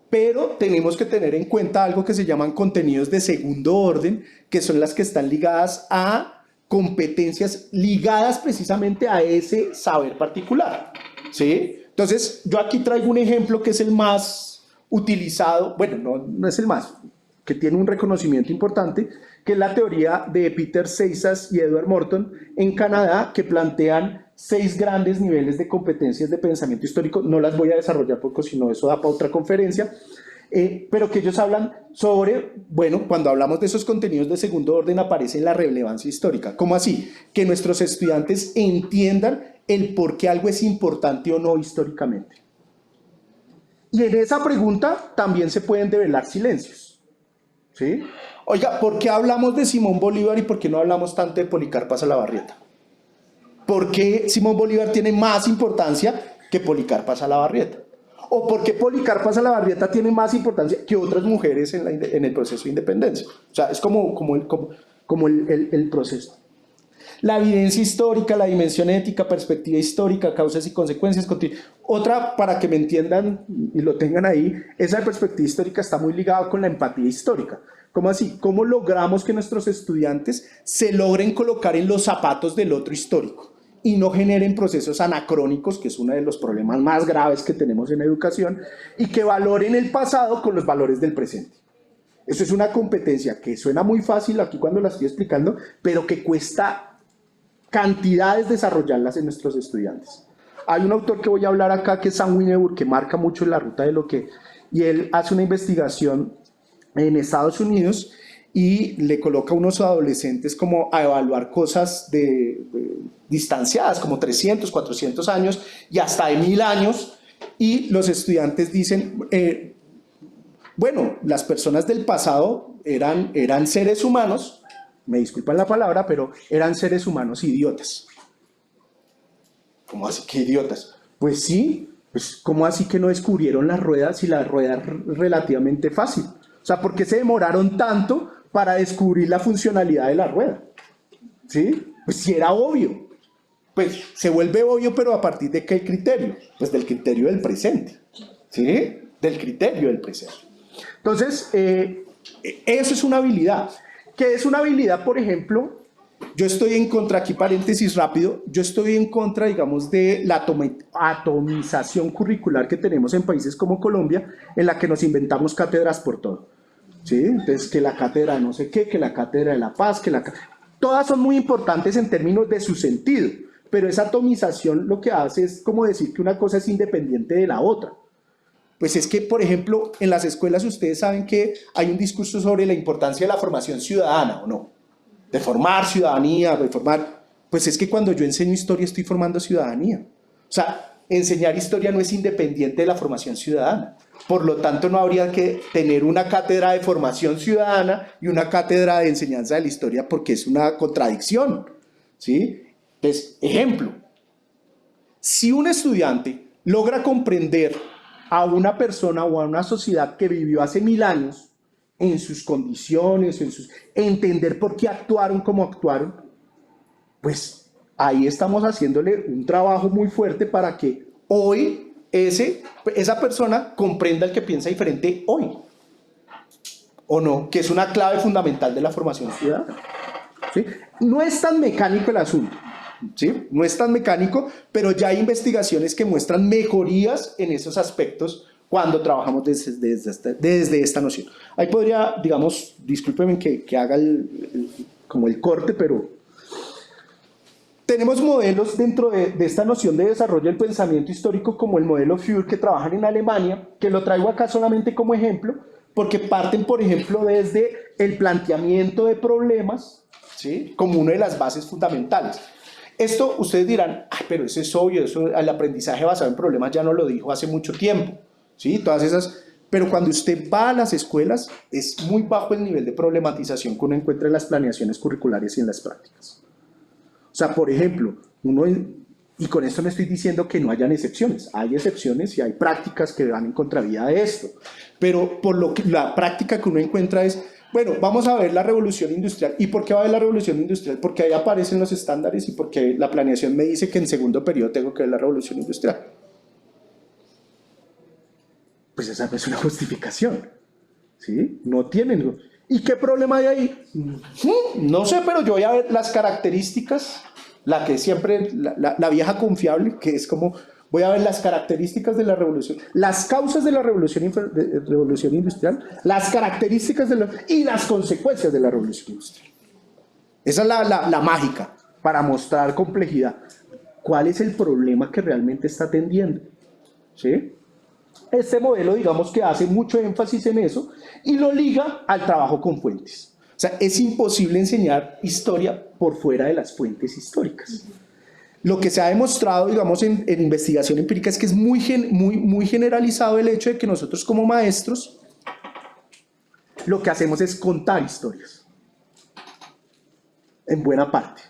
pero tenemos que tener en cuenta algo que se llaman contenidos de segundo orden, que son las que están ligadas a competencias ligadas precisamente a ese saber particular, ¿sí? Entonces, yo aquí traigo un ejemplo que es el más utilizado, bueno, no es el más, que tiene un reconocimiento importante, que es la teoría de Peter Seixas y Edward Morton en Canadá, que plantean 6 grandes niveles de competencias de pensamiento histórico. No las voy a desarrollar porque si no eso da para otra conferencia, pero que ellos hablan sobre, bueno, cuando hablamos de esos contenidos de segundo orden aparece la relevancia histórica. ¿Cómo así? Que nuestros estudiantes entiendan el por qué algo es importante o no históricamente. Y en esa pregunta también se pueden develar silencios, ¿sí? Oiga, ¿por qué hablamos de Simón Bolívar y por qué no hablamos tanto de Policarpa Salabarrieta? ¿Por qué Simón Bolívar tiene más importancia que Policarpa Salabarrieta? ¿O por qué Policarpa Salabarrieta tiene más importancia que otras mujeres en el proceso de independencia? O sea, es como el proceso. La evidencia histórica, la dimensión ética, perspectiva histórica, causas y consecuencias. Otra, para que me entiendan y lo tengan ahí, esa perspectiva histórica está muy ligada con la empatía histórica. ¿Cómo así? ¿Cómo logramos que nuestros estudiantes se logren colocar en los zapatos del otro histórico y no generen procesos anacrónicos, que es uno de los problemas más graves que tenemos en educación, y que valoren el pasado con los valores del presente? Eso es una competencia que suena muy fácil aquí cuando la estoy explicando, pero que cuesta cantidades desarrollarlas en nuestros estudiantes. Hay un autor que voy a hablar acá que es Sam Winneburg, que marca mucho la ruta de lo que... Y él hace una investigación en Estados Unidos y le coloca a unos adolescentes como a evaluar cosas distanciadas, como 300, 400 años y hasta de 1000 años, y los estudiantes dicen, bueno, las personas del pasado eran seres humanos, me disculpan la palabra, pero eran seres humanos idiotas. ¿Cómo así que idiotas? Pues sí, pues ¿cómo así que no descubrieron las ruedas si la rueda es relativamente fácil? O sea, ¿por qué se demoraron tanto para descubrir la funcionalidad de la rueda? ¿Sí? Pues si era obvio. Pues se vuelve obvio, pero ¿a partir de qué criterio? Pues del criterio del presente. ¿Sí? Del criterio del presente. Entonces, eso es una habilidad. ¿Qué es una habilidad, por ejemplo? Yo estoy en contra, aquí paréntesis rápido, yo estoy en contra, digamos, de la atomización curricular que tenemos en países como Colombia, en la que nos inventamos cátedras por todo. ¿Sí? Entonces, que la cátedra no sé qué, que la cátedra de la paz, todas son muy importantes en términos de su sentido, pero esa atomización lo que hace es como decir que una cosa es independiente de la otra. Pues es que, por ejemplo, en las escuelas ustedes saben que hay un discurso sobre la importancia de la formación ciudadana, ¿o no? De formar ciudadanía, de formar... Pues es que cuando yo enseño historia estoy formando ciudadanía. O sea, enseñar historia no es independiente de la formación ciudadana. Por lo tanto, no habría que tener una cátedra de formación ciudadana y una cátedra de enseñanza de la historia porque es una contradicción, ¿sí? Entonces, ejemplo, si un estudiante logra comprender a una persona o a una sociedad que vivió hace 1000 años en sus condiciones, entender por qué actuaron como actuaron, pues ahí estamos haciéndole un trabajo muy fuerte para que hoy esa persona comprenda el que piensa diferente hoy, ¿o no? Que es una clave fundamental de la formación ciudadana, ¿sí? No es tan mecánico el asunto, ¿sí? No es tan mecánico, pero ya hay investigaciones que muestran mejorías en esos aspectos cuando trabajamos desde esta noción. Ahí podría, digamos, discúlpenme que haga como el corte, pero tenemos modelos dentro de esta noción de desarrollo del pensamiento histórico como el modelo Fuhr que trabajan en Alemania, que lo traigo acá solamente como ejemplo, porque parten, por ejemplo, desde el planteamiento de problemas, ¿sí? Como una de las bases fundamentales. Esto ustedes dirán, ay, pero eso es obvio, eso, el aprendizaje basado en problemas ya no lo dijo hace mucho tiempo, ¿sí? Todas esas Pero cuando usted va a las escuelas, es muy bajo el nivel de problematización que uno encuentra en las planeaciones curriculares y en las prácticas. O sea, por ejemplo, y con esto no estoy diciendo que no hayan excepciones, hay excepciones y hay prácticas que van en contravía de esto, pero por lo que la práctica que uno encuentra es, bueno, vamos a ver la revolución industrial. ¿Y por qué va a haber la revolución industrial? Porque ahí aparecen los estándares y porque la planeación me dice que en segundo periodo tengo que ver la revolución industrial. Pues esa no es una justificación, ¿sí? No tienen. ¿Y qué problema hay ahí? No sé, pero yo voy a ver las características, la que siempre, la vieja confiable, que es como, voy a ver las características de la revolución, las causas de la revolución industrial, las características y las consecuencias de la revolución industrial. Esa es la mágica, para mostrar complejidad. ¿Cuál es el problema que realmente está atendiendo? ¿Sí? Este modelo, digamos que hace mucho énfasis en eso y lo liga al trabajo con fuentes. O sea, es imposible enseñar historia por fuera de las fuentes históricas. Lo que se ha demostrado, digamos, en investigación empírica es que es muy generalizado el hecho de que nosotros como maestros lo que hacemos es contar historias, en buena parte.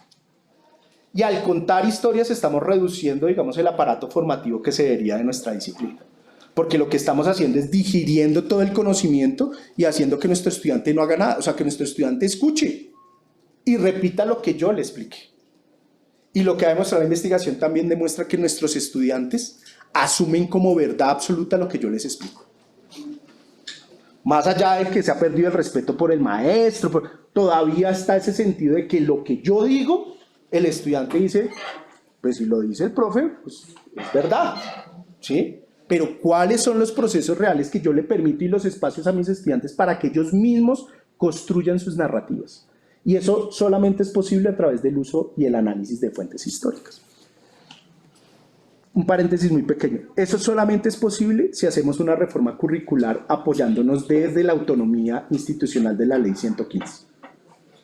Y al contar historias estamos reduciendo, digamos, el aparato formativo que se deriva de nuestra disciplina. Porque lo que estamos haciendo es digiriendo todo el conocimiento y haciendo que nuestro estudiante no haga nada, o sea, que nuestro estudiante escuche y repita lo que yo le explique. Y lo que ha demostrado la investigación también demuestra que nuestros estudiantes asumen como verdad absoluta lo que yo les explico. Más allá de que se ha perdido el respeto por el maestro, todavía está ese sentido de que lo que yo digo, el estudiante dice, pues si lo dice el profe, pues es verdad, ¿sí? Pero ¿cuáles son los procesos reales que yo le permito y los espacios a mis estudiantes para que ellos mismos construyan sus narrativas? Y eso solamente es posible a través del uso y el análisis de fuentes históricas. Un paréntesis muy pequeño. Eso solamente es posible si hacemos una reforma curricular apoyándonos desde la autonomía institucional de la Ley 115.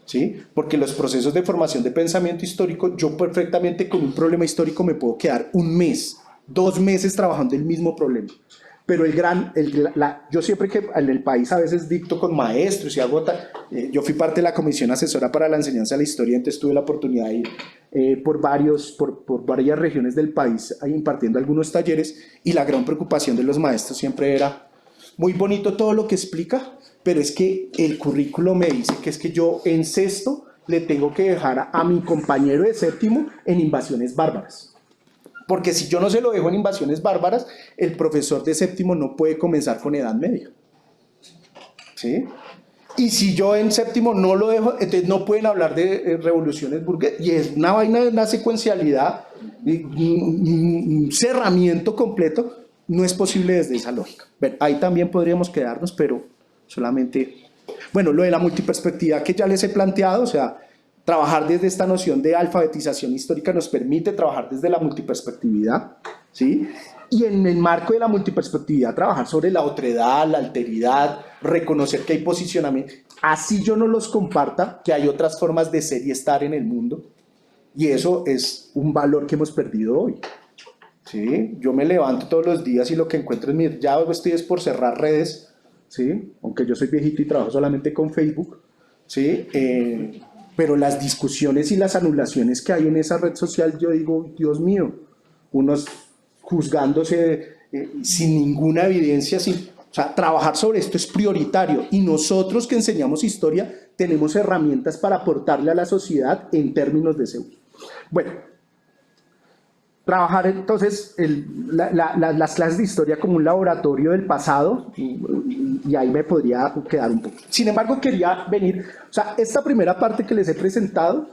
¿Sí? Porque los procesos de formación de pensamiento histórico, yo perfectamente con un problema histórico me puedo quedar 1 mes, 2 meses trabajando el mismo problema. Pero yo siempre que en el país a veces dicto con maestros y hago yo fui parte de la comisión asesora para la enseñanza de la historia, entonces tuve la oportunidad de ir por varias regiones del país impartiendo algunos talleres, y la gran preocupación de los maestros siempre era, muy bonito todo lo que explica, pero es que el currículo me dice que es que yo en sexto le tengo que dejar a mi compañero de séptimo en invasiones bárbaras. Porque si yo no se lo dejo en invasiones bárbaras, el profesor de séptimo no puede comenzar con edad media. ¿Sí? Y si yo en séptimo no lo dejo, entonces no pueden hablar de revoluciones burguesas. Y es una vaina de una secuencialidad, un cerramiento completo. No es posible desde esa lógica. Bueno, ahí también podríamos quedarnos, pero solamente... Bueno, lo de la multiperspectividad que ya les he planteado, o sea, trabajar desde esta noción de alfabetización histórica nos permite trabajar desde la multiperspectividad, ¿sí? Y en el marco de la multiperspectividad trabajar sobre la otredad, la alteridad, reconocer que hay posicionamiento. Así yo no los comparta, que hay otras formas de ser y estar en el mundo. Y eso es un valor que hemos perdido hoy. ¿Sí? Yo me levanto todos los días y lo que encuentro es ya estoy es por cerrar redes, ¿sí? Aunque yo soy viejito y trabajo solamente con Facebook, ¿sí? Pero las discusiones y las anulaciones que hay en esa red social, yo digo, Dios mío, unos juzgándose sin ninguna evidencia, o sea, trabajar sobre esto es prioritario, y nosotros que enseñamos historia tenemos herramientas para aportarle a la sociedad en términos de seguro. Bueno, trabajar entonces las clases de historia como un laboratorio del pasado, y ahí me podría quedar un poco. Sin embargo, quería venir, o sea, esta primera parte que les he presentado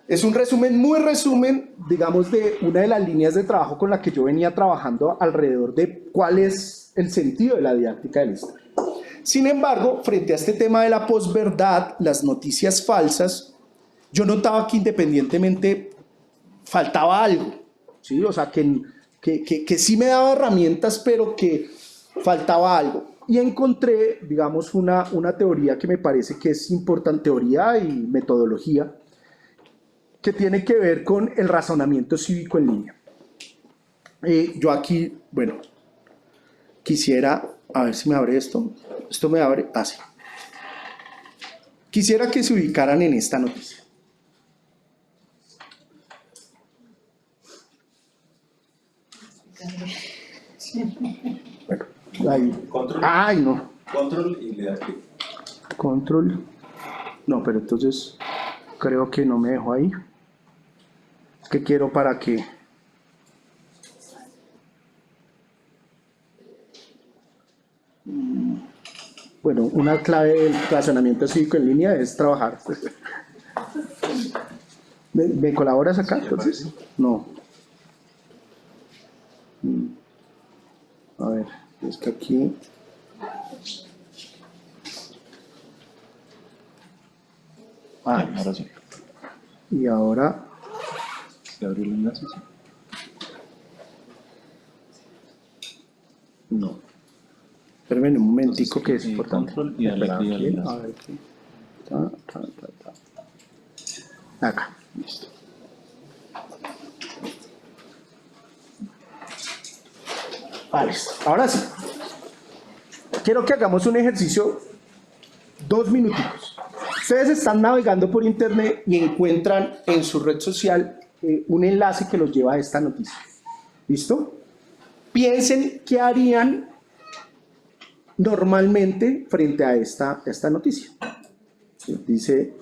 es un resumen, muy resumen, digamos, de una de las líneas de trabajo con la que yo venía trabajando alrededor de cuál es el sentido de la didáctica de la historia. Sin embargo, frente a este tema de la posverdad, las noticias falsas, yo notaba que independientemente faltaba algo. ¿Sí? O sea, que sí me daba herramientas, pero que faltaba algo. Y encontré, digamos, una teoría que me parece que es importante, teoría y metodología, que tiene que ver con el razonamiento cívico en línea. Yo aquí, bueno, quisiera A ver si me abre esto. Esto me abre. Ah, sí. Quisiera que se ubicaran en esta noticia. Bueno, ahí. Control. Ay, no. Control y le da clic. Control. No, pero entonces creo que no me dejo ahí. Es que quiero para que... Bueno, una clave del relacionamiento cívico en línea es trabajar. ¿Me colaboras acá entonces? No. A ver, es que aquí... Ah, Ahora sí. y ahora... ¿Se abrió el enlace? Sí. No. Espérenme un momentico que es importante. Control y dale clic al enlace. A ver aquí. Acá. Listo. Vale, ahora sí. Quiero que hagamos un ejercicio, 2 minuticos. Ustedes están navegando por internet y encuentran en su red social un enlace que los lleva a esta noticia. ¿Listo? Piensen qué harían normalmente frente a esta noticia. Dice,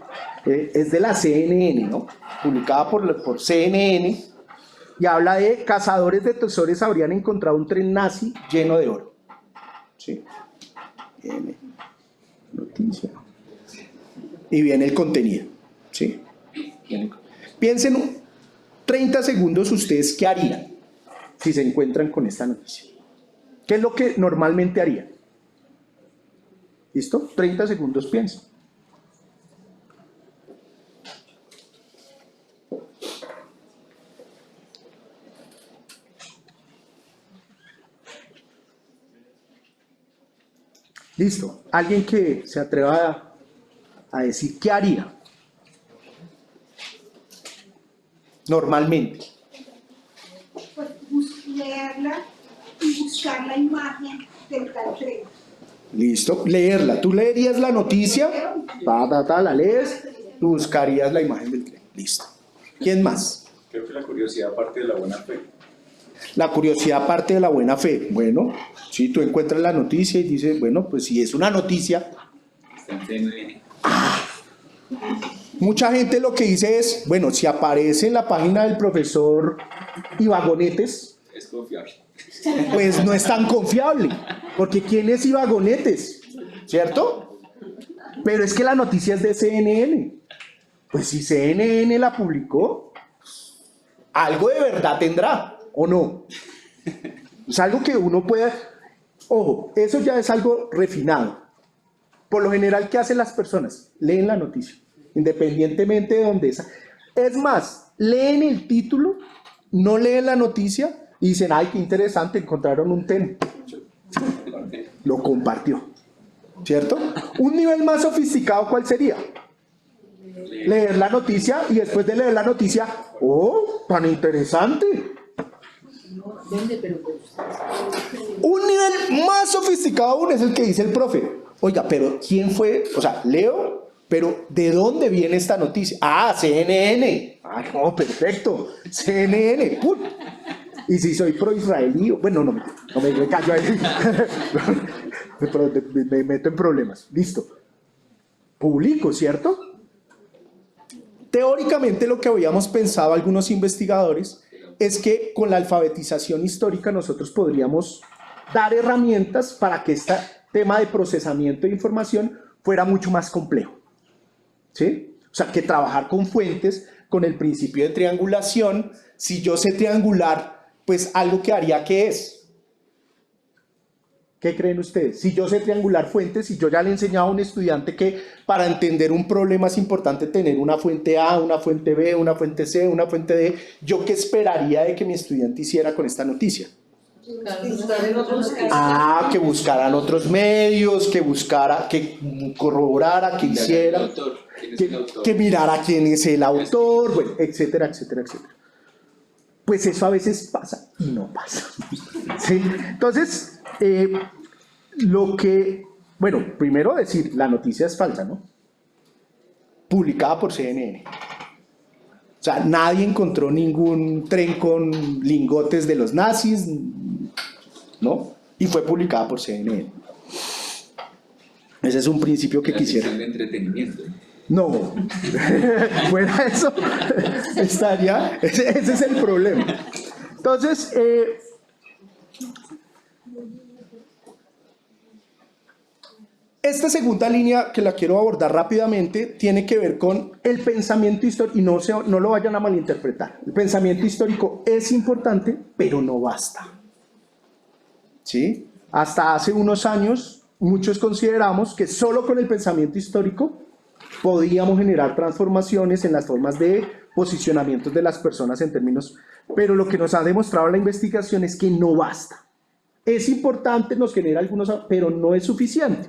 es de la CNN, ¿no? Publicada por CNN, y habla de cazadores de tesoros habrían encontrado un tren nazi lleno de oro. ¿Sí? Viene noticia. Y viene el contenido. ¿Sí? Piensen 30 segundos ustedes qué harían si se encuentran con esta noticia. ¿Qué es lo que normalmente harían? ¿Listo? 30 segundos piensen. Listo. Alguien que se atreva a decir qué haría normalmente. Pues leerla y buscar la imagen del tal tren. Listo. Leerla. Tú leerías la noticia, la lees, tú buscarías la imagen del tren. Listo. ¿Quién más? Creo que la curiosidad parte de la buena fe. La curiosidad parte de la buena fe. Bueno, si tú encuentras la noticia y dices, bueno, pues si es una noticia. Está en CNN. Mucha gente lo que dice es, bueno, si aparece en la página del profesor Ibagonetes, Es confiable. pues no es tan confiable, porque ¿quién es Ibagonetes? ¿Cierto? Pero es que la noticia es de CNN. Pues si CNN la publicó, algo de verdad tendrá, ¿o no? Es algo que uno puede... Ojo, eso ya es algo refinado. Por lo general, ¿qué hacen las personas? Leen la noticia, independientemente de dónde es. Es más, leen el título, no leen la noticia y dicen, ay, qué interesante, encontraron un tema. Lo compartió, ¿cierto? Un nivel más sofisticado, ¿cuál sería? Leer la noticia y después de leer la noticia, ¡oh, tan interesante! Un nivel más sofisticado aún es el que dice el profe. Oiga, pero ¿quién fue? O sea, leo, pero ¿de dónde viene esta noticia? Ah, CNN. Ah, no, perfecto. CNN. ¡Pum! Y si soy pro-israelí, bueno, no me callo ahí. Me meto en problemas. Listo. Publico, ¿cierto? Teóricamente lo que habíamos pensado algunos investigadores es que con la alfabetización histórica nosotros podríamos dar herramientas para que este tema de procesamiento de información fuera mucho más complejo. ¿Sí? O sea, que trabajar con fuentes, con el principio de triangulación, si yo sé triangular, pues algo que haría que es. ¿Qué creen ustedes? Si yo sé triangular fuentes, si yo ya le he enseñado a un estudiante que para entender un problema es importante tener una fuente A, una fuente B, una fuente C, una fuente D, ¿yo qué esperaría de que mi estudiante hiciera con esta noticia? Ah, que buscaran otros medios, que buscara, que corroborara, que hiciera, que mirara quién es el autor, bueno, etcétera, etcétera, etcétera. Pues eso a veces pasa y no pasa. ¿Sí? Entonces, Bueno, primero decir, la noticia es falsa, ¿no? Publicada por CNN. O sea, nadie encontró ningún tren con lingotes de los nazis, ¿no? Y fue publicada por CNN. Ese es un principio que La quisiera. sección de entretenimiento. No, fuera de eso, estaría, ese es el problema. Entonces, esta segunda línea que la quiero abordar rápidamente tiene que ver con el pensamiento histórico, y no lo vayan a malinterpretar. El pensamiento histórico es importante, pero no basta. ¿Sí? Hasta hace unos años, muchos consideramos que solo con el pensamiento histórico podíamos generar transformaciones en las formas de posicionamientos de las personas en términos, pero lo que nos ha demostrado la investigación es que no basta. Es importante, nos genera algunos, pero no es suficiente.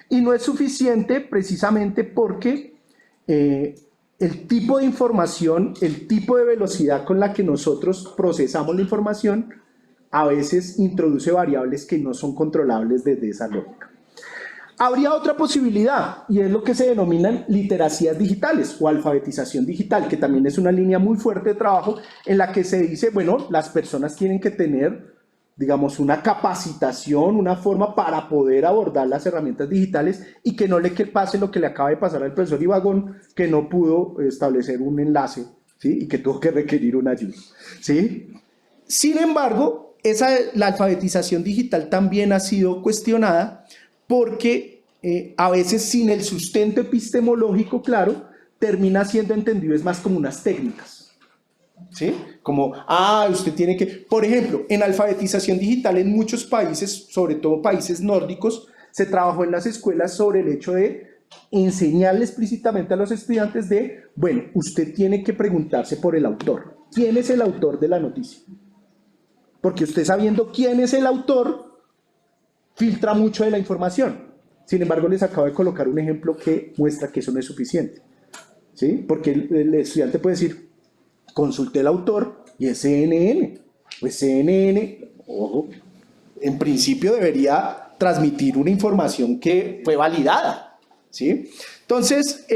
Y no es suficiente precisamente porque el tipo de información, el tipo de velocidad con la que nosotros procesamos la información, a veces introduce variables que no son controlables desde esa lógica. Habría otra posibilidad, y es lo que se denominan literacias digitales o alfabetización digital, que también es una línea muy fuerte de trabajo en la que se dice, bueno, las personas tienen que tener, digamos, una capacitación, una forma para poder abordar las herramientas digitales y que no le pase lo que le acaba de pasar al profesor Ibagón, que no pudo establecer un enlace, ¿sí? Y que tuvo que requerir una ayuda, ¿sí? Sin embargo, la alfabetización digital también ha sido cuestionada porque a veces sin el sustento epistemológico claro, termina siendo entendido es más como unas técnicas. ¿Sí? Como, usted tiene que... Por ejemplo, en alfabetización digital en muchos países, sobre todo países nórdicos, se trabajó en las escuelas sobre el hecho de enseñarle explícitamente a los estudiantes de, bueno, usted tiene que preguntarse por el autor. ¿Quién es el autor de la noticia? Porque usted sabiendo quién es el autor, filtra mucho de la información. Sin embargo, les acabo de colocar un ejemplo que muestra que eso no es suficiente. ¿Sí? Porque el estudiante puede decir, consulté el autor y es CNN. Pues CNN, ojo, en principio debería transmitir una información que fue validada. ¿Sí? Entonces,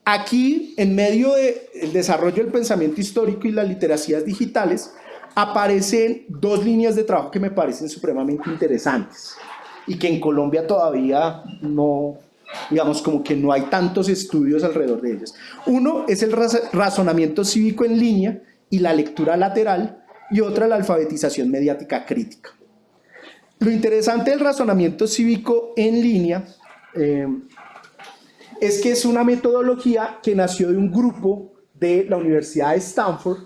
aquí, en medio del desarrollo del pensamiento histórico y las literacias digitales, aparecen dos líneas de trabajo que me parecen supremamente interesantes y que en Colombia todavía no, digamos, como que no hay tantos estudios alrededor de ellas. Uno es el razonamiento cívico en línea y la lectura lateral, y otra la alfabetización mediática crítica. Lo interesante del razonamiento cívico en línea es que es una metodología que nació de un grupo de la Universidad de Stanford,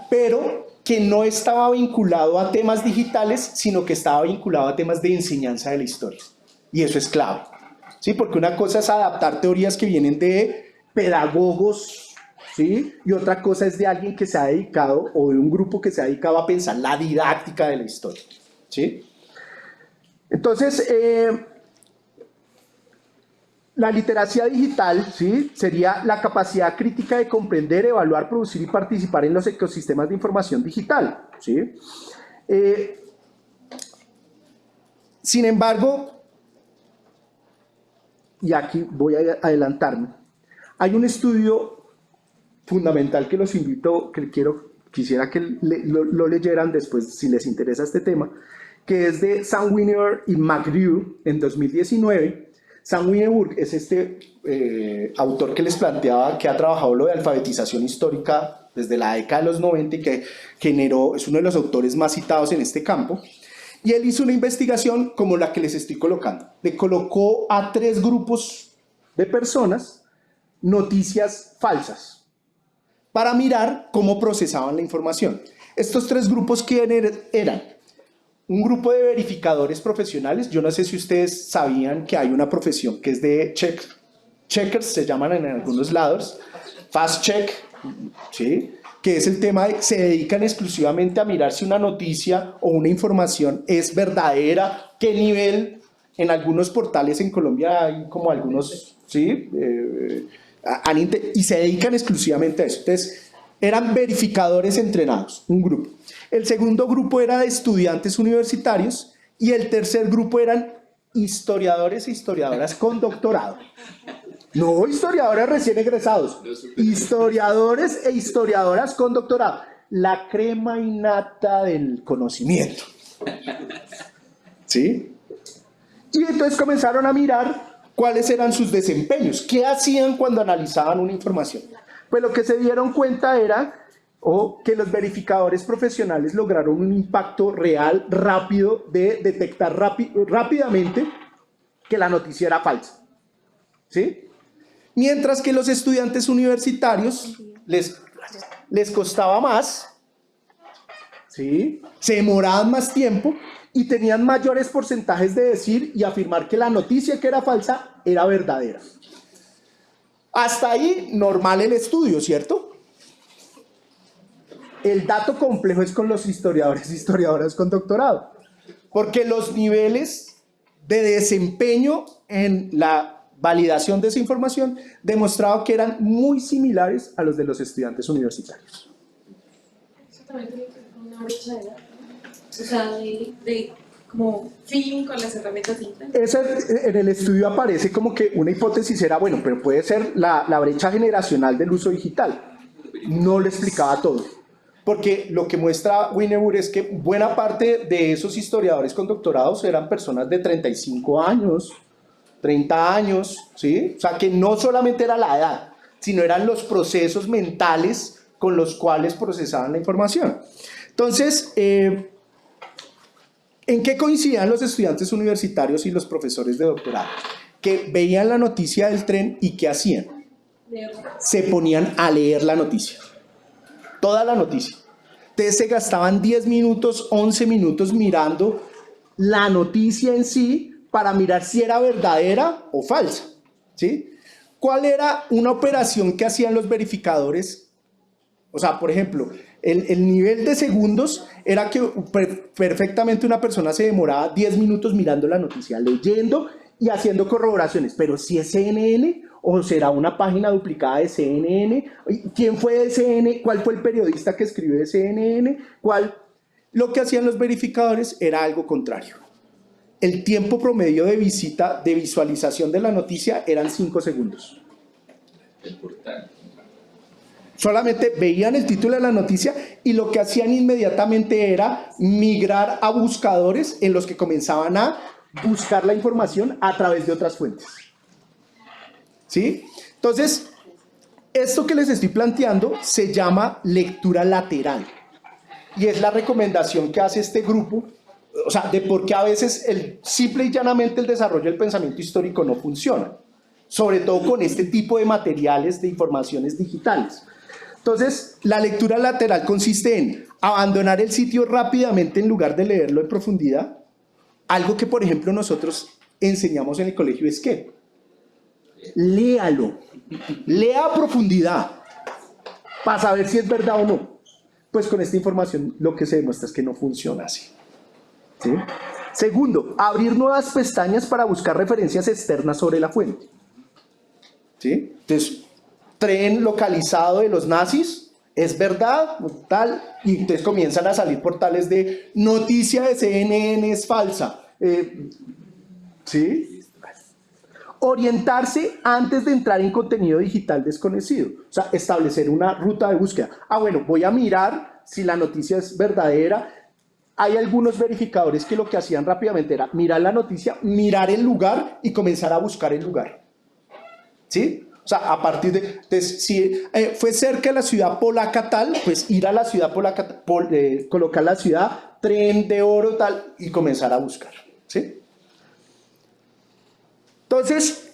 pero que no estaba vinculado a temas digitales, sino que estaba vinculado a temas de enseñanza de la historia. Y eso es clave. ¿Sí? Porque una cosa es adaptar teorías que vienen de pedagogos, ¿sí? Y otra cosa es de alguien que se ha dedicado, o de un grupo que se ha dedicado a pensar la didáctica de la historia. ¿Sí? Entonces, la literacia digital, ¿sí? Sería la capacidad crítica de comprender, evaluar, producir y participar en los ecosistemas de información digital. ¿Sí? Sin embargo, y aquí voy a adelantarme, hay un estudio fundamental que los invito, que quisiera que lo leyeran después si les interesa este tema, que es de Sam Wineburg y McGrew en 2019. Sam Wineburg es autor que les planteaba que ha trabajado lo de alfabetización histórica desde la década de los 90 y que es uno de los autores más citados en este campo. Y él hizo una investigación como la que les estoy colocando. Le colocó a 3 grupos de personas noticias falsas para mirar cómo procesaban la información. Estos 3 grupos, ¿quiénes eran? Un grupo de verificadores profesionales. Yo no sé si ustedes sabían que hay una profesión que es de checkers, se llaman en algunos lados, fast check, ¿sí? Que es el tema de se dedican exclusivamente a mirar si una noticia o una información es verdadera, qué nivel. En algunos portales en Colombia hay como algunos, ¿sí? Y se dedican exclusivamente a eso. Entonces, eran verificadores entrenados, un grupo. El segundo grupo era de estudiantes universitarios Y el tercer grupo eran historiadores e historiadoras con doctorado. No historiadores recién egresados, historiadores e historiadoras con doctorado. La crema innata del conocimiento. ¿Sí? Y entonces comenzaron a mirar cuáles eran sus desempeños, qué hacían cuando analizaban una información. Pues lo que se dieron cuenta era que los verificadores profesionales lograron un impacto real, rápido, de detectar rápidamente que la noticia era falsa. ¿Sí? Mientras que los estudiantes universitarios les costaba más, ¿sí? Se demoraban más tiempo y tenían mayores porcentajes de decir y afirmar que la noticia que era falsa era verdadera. Hasta ahí, normal el estudio, ¿cierto? El dato complejo es con los historiadores e historiadoras con doctorado, porque los niveles de desempeño en la validación de esa información demostraba que eran muy similares a los de los estudiantes universitarios. Eso también tiene que ver con una brecha de edad, ¿no? O sea, de como feeling con las herramientas digitales. En el estudio aparece como que una hipótesis era, bueno, pero puede ser la brecha generacional del uso digital. No le explicaba todo. Porque lo que muestra Wynebur es que buena parte de esos historiadores con doctorados eran personas de 35 años, 30 años, ¿sí? O sea, que no solamente era la edad, sino eran los procesos mentales con los cuales procesaban la información. Entonces, ¿en qué coincidían los estudiantes universitarios y los profesores de doctorado? Que veían la noticia del tren y ¿qué hacían? Se ponían a leer la noticia. Toda la noticia. Entonces se gastaban 10 minutos, 11 minutos mirando la noticia en sí para mirar si era verdadera o falsa, ¿sí? ¿Cuál era una operación que hacían los verificadores? O sea, por ejemplo, el nivel de segundos era que perfectamente una persona se demoraba 10 minutos mirando la noticia, leyendo y haciendo corroboraciones, pero si es CNN o será una página duplicada de CNN, ¿quién fue de CNN? ¿Cuál fue el periodista que escribió de CNN? Lo que hacían los verificadores era algo contrario. El tiempo promedio de visualización de la noticia eran 5 segundos. Solamente veían el título de la noticia y lo que hacían inmediatamente era migrar a buscadores en los que comenzaban a buscar la información a través de otras fuentes. ¿Sí? Entonces, esto que les estoy planteando se llama lectura lateral y es la recomendación que hace este grupo, o sea, de por qué a veces simple y llanamente el desarrollo del pensamiento histórico no funciona, sobre todo con este tipo de materiales de informaciones digitales. Entonces, la lectura lateral consiste en abandonar el sitio rápidamente en lugar de leerlo en profundidad. Algo que, por ejemplo, nosotros enseñamos en el colegio es que léalo, lea a profundidad para saber si es verdad o no. Pues con esta información lo que se demuestra es que no funciona así. ¿Sí? Segundo, abrir nuevas pestañas para buscar referencias externas sobre la fuente. ¿Sí? Entonces, tren localizado de los nazis, ¿es verdad? Tal, y entonces comienzan a salir portales de noticia de CNN es falsa. ¿Sí? Orientarse antes de entrar en contenido digital desconocido. O sea, establecer una ruta de búsqueda. Bueno, voy a mirar si la noticia es verdadera. Hay algunos verificadores que lo que hacían rápidamente era mirar la noticia, mirar el lugar y comenzar a buscar el lugar. ¿Sí? O sea, a partir de si fue cerca de la ciudad polaca tal, pues ir a la ciudad polaca, colocar la ciudad, tren de oro tal, y comenzar a buscar. ¿Sí? Entonces,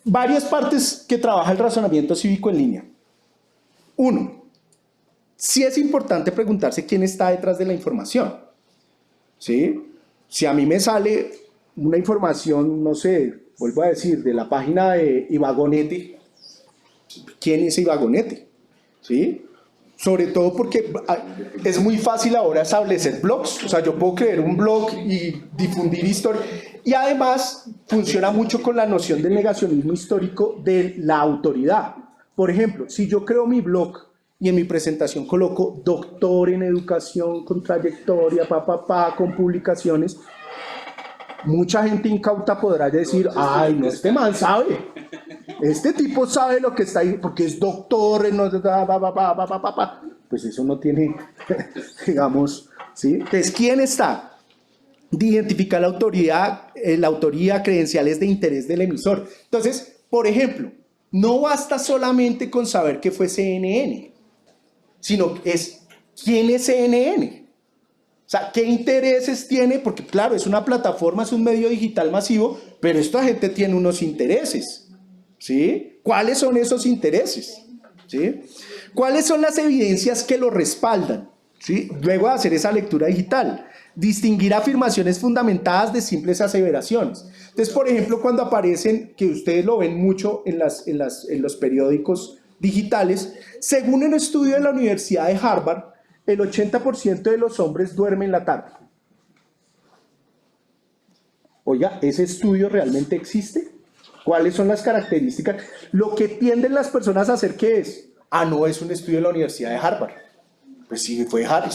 varias partes que trabaja el razonamiento cívico en línea. Uno, sí es importante preguntarse quién está detrás de la información. ¿Sí? Si a mí me sale una información, no sé, vuelvo a decir, de la página de Ibagonete, ¿quién es Ibagonete? ¿Sí? Sobre todo porque es muy fácil ahora establecer blogs. O sea, yo puedo crear un blog y difundir historia. Y además funciona mucho con la noción del negacionismo histórico de la autoridad. Por ejemplo, si yo creo mi blog y en mi presentación coloco doctor en educación con trayectoria, con publicaciones, mucha gente incauta podrá decir, ay, no, este man sabe, este tipo sabe lo que está ahí, porque es doctor, no, pues eso no tiene, digamos, ¿sí? Entonces, ¿quién está? De identificar la autoría, credenciales de interés del emisor. Entonces, por ejemplo, no basta solamente con saber que fue CNN, sino es quién es CNN. O sea, ¿qué intereses tiene? Porque claro, es una plataforma, es un medio digital masivo, pero esta gente tiene unos intereses, ¿sí? ¿Cuáles son esos intereses? ¿Sí? ¿Cuáles son las evidencias que lo respaldan? ¿Sí? Luego de hacer esa lectura digital, distinguir afirmaciones fundamentadas de simples aseveraciones. Entonces, por ejemplo, cuando aparecen, que ustedes lo ven mucho en los periódicos digitales, según un estudio de la Universidad de Harvard, el 80% de los hombres duermen la tarde. Oiga, ¿ese estudio realmente existe? ¿Cuáles son las características? Lo que tienden las personas a hacer, ¿qué es? Ah, no, es un estudio de la Universidad de Harvard. Pues si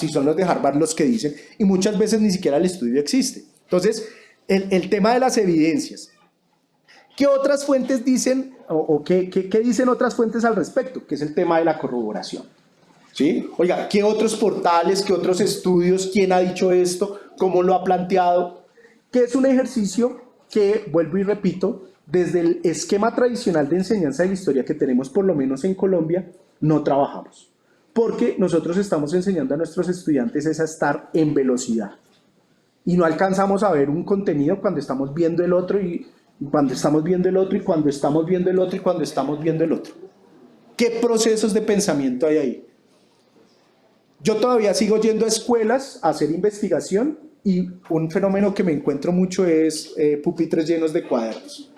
son los de Harvard los que dicen, y muchas veces ni siquiera el estudio existe. Entonces, el tema de las evidencias. ¿Qué otras fuentes dicen, o qué dicen otras fuentes al respecto? Que es el tema de la corroboración. ¿Sí? Oiga, ¿qué otros portales, qué otros estudios, quién ha dicho esto, cómo lo ha planteado? Que es un ejercicio que, vuelvo y repito, desde el esquema tradicional de enseñanza de la historia que tenemos, por lo menos en Colombia, no trabajamos. Porque nosotros estamos enseñando a nuestros estudiantes es a estar en velocidad. Y no alcanzamos a ver un contenido cuando estamos viendo el otro, y cuando estamos viendo el otro, y cuando estamos viendo el otro, y cuando estamos viendo el otro. ¿Qué procesos de pensamiento hay ahí? Yo todavía sigo yendo a escuelas a hacer investigación, y un fenómeno que me encuentro mucho es pupitres llenos de cuadernos.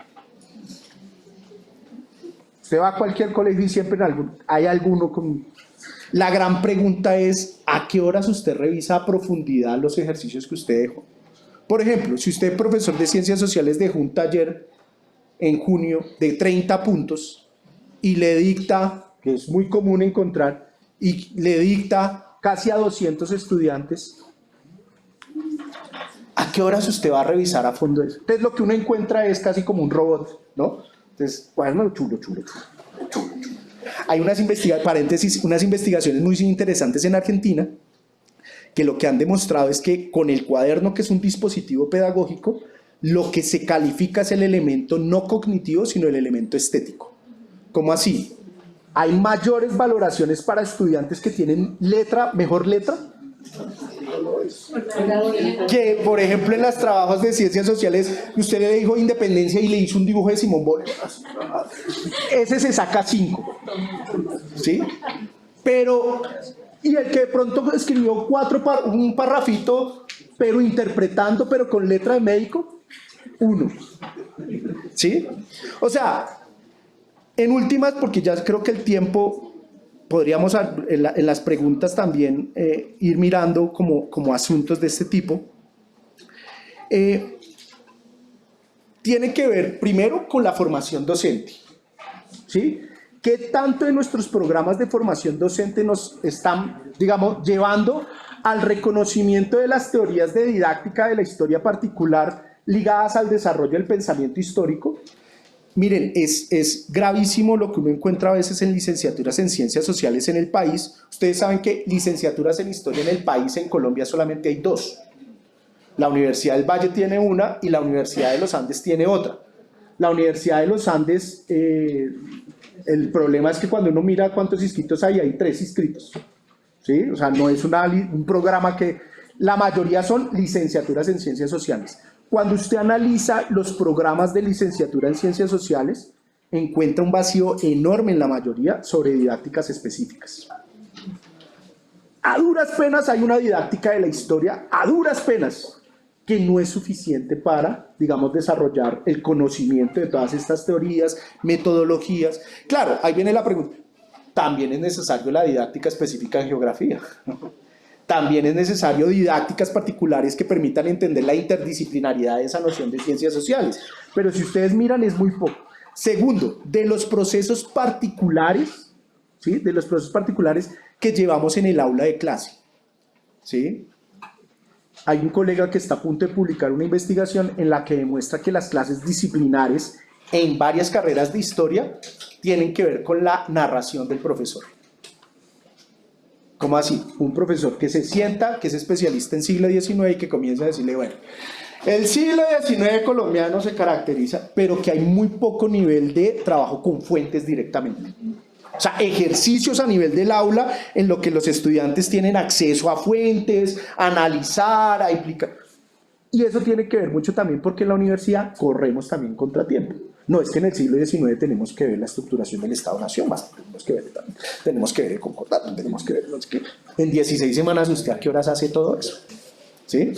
Usted va a cualquier colegio y siempre hay alguno con... La gran pregunta es, ¿a qué horas usted revisa a profundidad los ejercicios que usted dejó? Por ejemplo, si usted, profesor de Ciencias Sociales, dejó un taller en junio de 30 puntos y le dicta, que es muy común encontrar, y le dicta casi a 200 estudiantes, ¿a qué horas usted va a revisar a fondo eso? Entonces lo que uno encuentra es casi como un robot, ¿no? Entonces, bueno, chulo. Hay unas investigaciones muy interesantes en Argentina que lo que han demostrado es que con el cuaderno, que es un dispositivo pedagógico, lo que se califica es el elemento no cognitivo, sino el elemento estético. ¿Cómo así? Hay mayores valoraciones para estudiantes que tienen mejor letra, que por ejemplo en los trabajos de ciencias sociales usted le dijo independencia y le hizo un dibujo de Simón Bolívar, ese se saca 5, ¿sí? Pero y el que de pronto escribió un parrafito pero interpretando, pero con letra de médico, 1, ¿sí? O sea, en últimas, porque ya creo que el tiempo, podríamos en las preguntas también ir mirando como asuntos de este tipo. Tiene que ver primero con la formación docente, ¿sí? ¿Qué tanto de nuestros programas de formación docente nos están, digamos, llevando al reconocimiento de las teorías de didáctica de la historia particular ligadas al desarrollo del pensamiento histórico? Miren, es gravísimo lo que uno encuentra a veces en licenciaturas en ciencias sociales en el país. Ustedes saben que licenciaturas en historia en el país, en Colombia, solamente hay 2. La Universidad del Valle tiene una y la Universidad de los Andes tiene otra. La Universidad de los Andes, el problema es que cuando uno mira cuántos inscritos hay 3 inscritos, ¿sí? O sea, no es un programa que... La mayoría son licenciaturas en ciencias sociales. Cuando usted analiza los programas de licenciatura en ciencias sociales, encuentra un vacío enorme en la mayoría sobre didácticas específicas. A duras penas hay una didáctica de la historia, a duras penas, que no es suficiente para, digamos, desarrollar el conocimiento de todas estas teorías, metodologías. Claro, ahí viene la pregunta, también es necesario la didáctica específica en geografía, ¿no? También es necesario didácticas particulares que permitan entender la interdisciplinariedad de esa noción de ciencias sociales. Pero si ustedes miran, es muy poco. Segundo, de los procesos particulares, ¿sí? De los procesos particulares que llevamos en el aula de clase, ¿sí? Hay un colega que está a punto de publicar una investigación en la que demuestra que las clases disciplinares en varias carreras de historia tienen que ver con la narración del profesor. ¿Cómo así? Un profesor que se sienta, que es especialista en siglo XIX y que comienza a decirle, bueno, el siglo XIX colombiano se caracteriza, pero que hay muy poco nivel de trabajo con fuentes directamente. O sea, ejercicios a nivel del aula en lo que los estudiantes tienen acceso a fuentes, a analizar, a implicar. Y eso tiene que ver mucho también porque en la universidad corremos también contratiempo. No es que en el siglo XIX tenemos que ver la estructuración del Estado-Nación, tenemos que ver el concordato, tenemos que ver, no sé qué. En 16 semanas, ¿usted a qué horas hace todo eso? ¿Sí?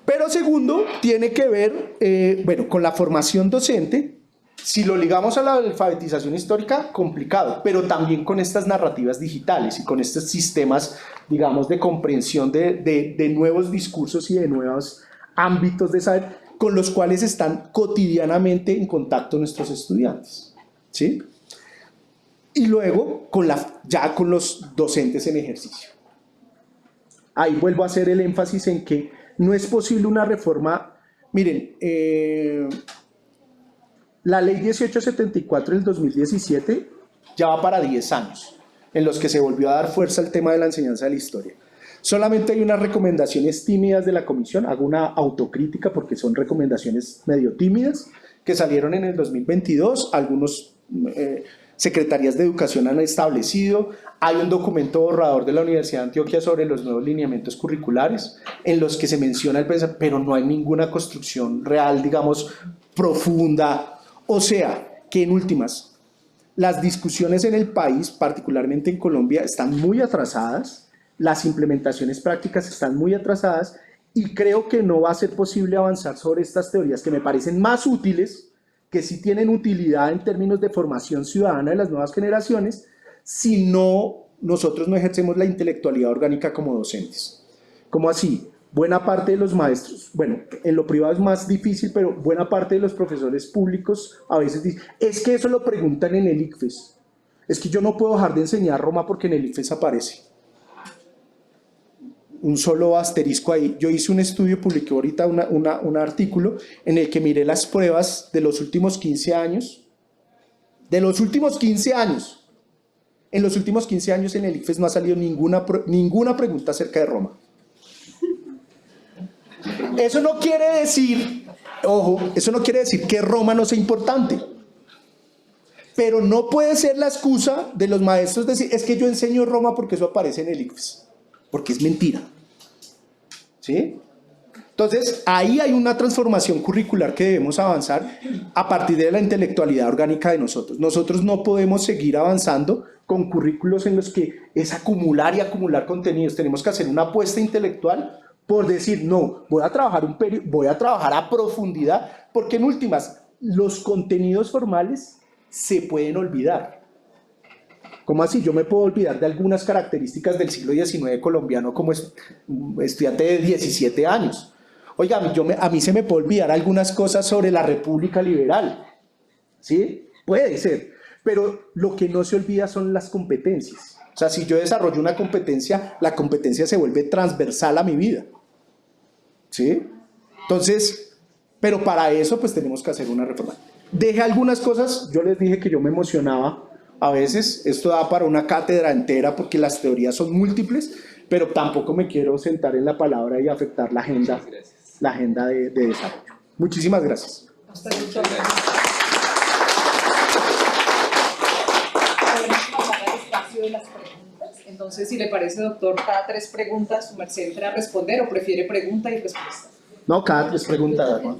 Pero segundo, tiene que ver, bueno, con la formación docente. Si lo ligamos a la alfabetización histórica, complicado, pero también con estas narrativas digitales y con estos sistemas, digamos, de comprensión de nuevos discursos y de nuevos ámbitos de saber con los cuales están cotidianamente en contacto nuestros estudiantes, ¿sí? Y luego ya con los docentes en ejercicio. Ahí vuelvo a hacer el énfasis en que no es posible una reforma. Miren, la ley 1874 del 2017 ya va para 10 años, en los que se volvió a dar fuerza al tema de la enseñanza de la historia. Solamente hay unas recomendaciones tímidas de la comisión, hago una autocrítica porque son recomendaciones medio tímidas, que salieron en el 2022, algunos secretarías de educación han establecido, hay un documento borrador de la Universidad de Antioquia sobre los nuevos lineamientos curriculares, en los que se menciona el pensamiento, pero no hay ninguna construcción real, digamos, profunda. O sea, que en últimas, las discusiones en el país, particularmente en Colombia, están muy atrasadas, las implementaciones prácticas están muy atrasadas y creo que no va a ser posible avanzar sobre estas teorías que me parecen más útiles, que sí tienen utilidad en términos de formación ciudadana de las nuevas generaciones, si nosotros no ejercemos la intelectualidad orgánica como docentes. ¿Cómo así? Buena parte de los maestros, bueno, en lo privado es más difícil, pero buena parte de los profesores públicos a veces dicen, es que eso lo preguntan en el ICFES, es que yo no puedo dejar de enseñar Roma porque en el ICFES aparece. Un solo asterisco ahí. Yo hice un estudio, publiqué ahorita un artículo en el que miré las pruebas de los últimos 15 años. De los últimos 15 años. En los últimos 15 años en el ICFES no ha salido ninguna pregunta acerca de Roma. Eso no quiere decir, ojo, eso no quiere decir que Roma no sea importante. Pero no puede ser la excusa de los maestros decir, es que yo enseño Roma porque eso aparece en el ICFES. Porque es mentira, ¿sí? Entonces, ahí hay una transformación curricular que debemos avanzar a partir de la intelectualidad orgánica de nosotros. Nosotros no podemos seguir avanzando con currículos en los que es acumular y acumular contenidos. Tenemos que hacer una apuesta intelectual por decir, no, voy a trabajar a profundidad, porque en últimas, los contenidos formales se pueden olvidar. ¿Cómo así? Yo me puedo olvidar de algunas características del siglo XIX colombiano como estudiante de 17 años. Oiga, a mí se me puede olvidar algunas cosas sobre la República Liberal, ¿sí? Puede ser, pero lo que no se olvida son las competencias. O sea, si yo desarrollo una competencia, la competencia se vuelve transversal a mi vida, ¿sí? Entonces, pero para eso pues tenemos que hacer una reforma. Dejé algunas cosas, yo les dije que yo me emocionaba. A veces esto da para una cátedra entera porque las teorías son múltiples, pero tampoco me quiero sentar en la palabra y afectar la agenda de desarrollo. Muchísimas gracias. Podemos pasar al espacio de las preguntas. Entonces, si le parece, doctor, cada 3 preguntas, ¿su merced entra a responder o prefiere pregunta y respuesta? No, cada 3 preguntas. ¿No?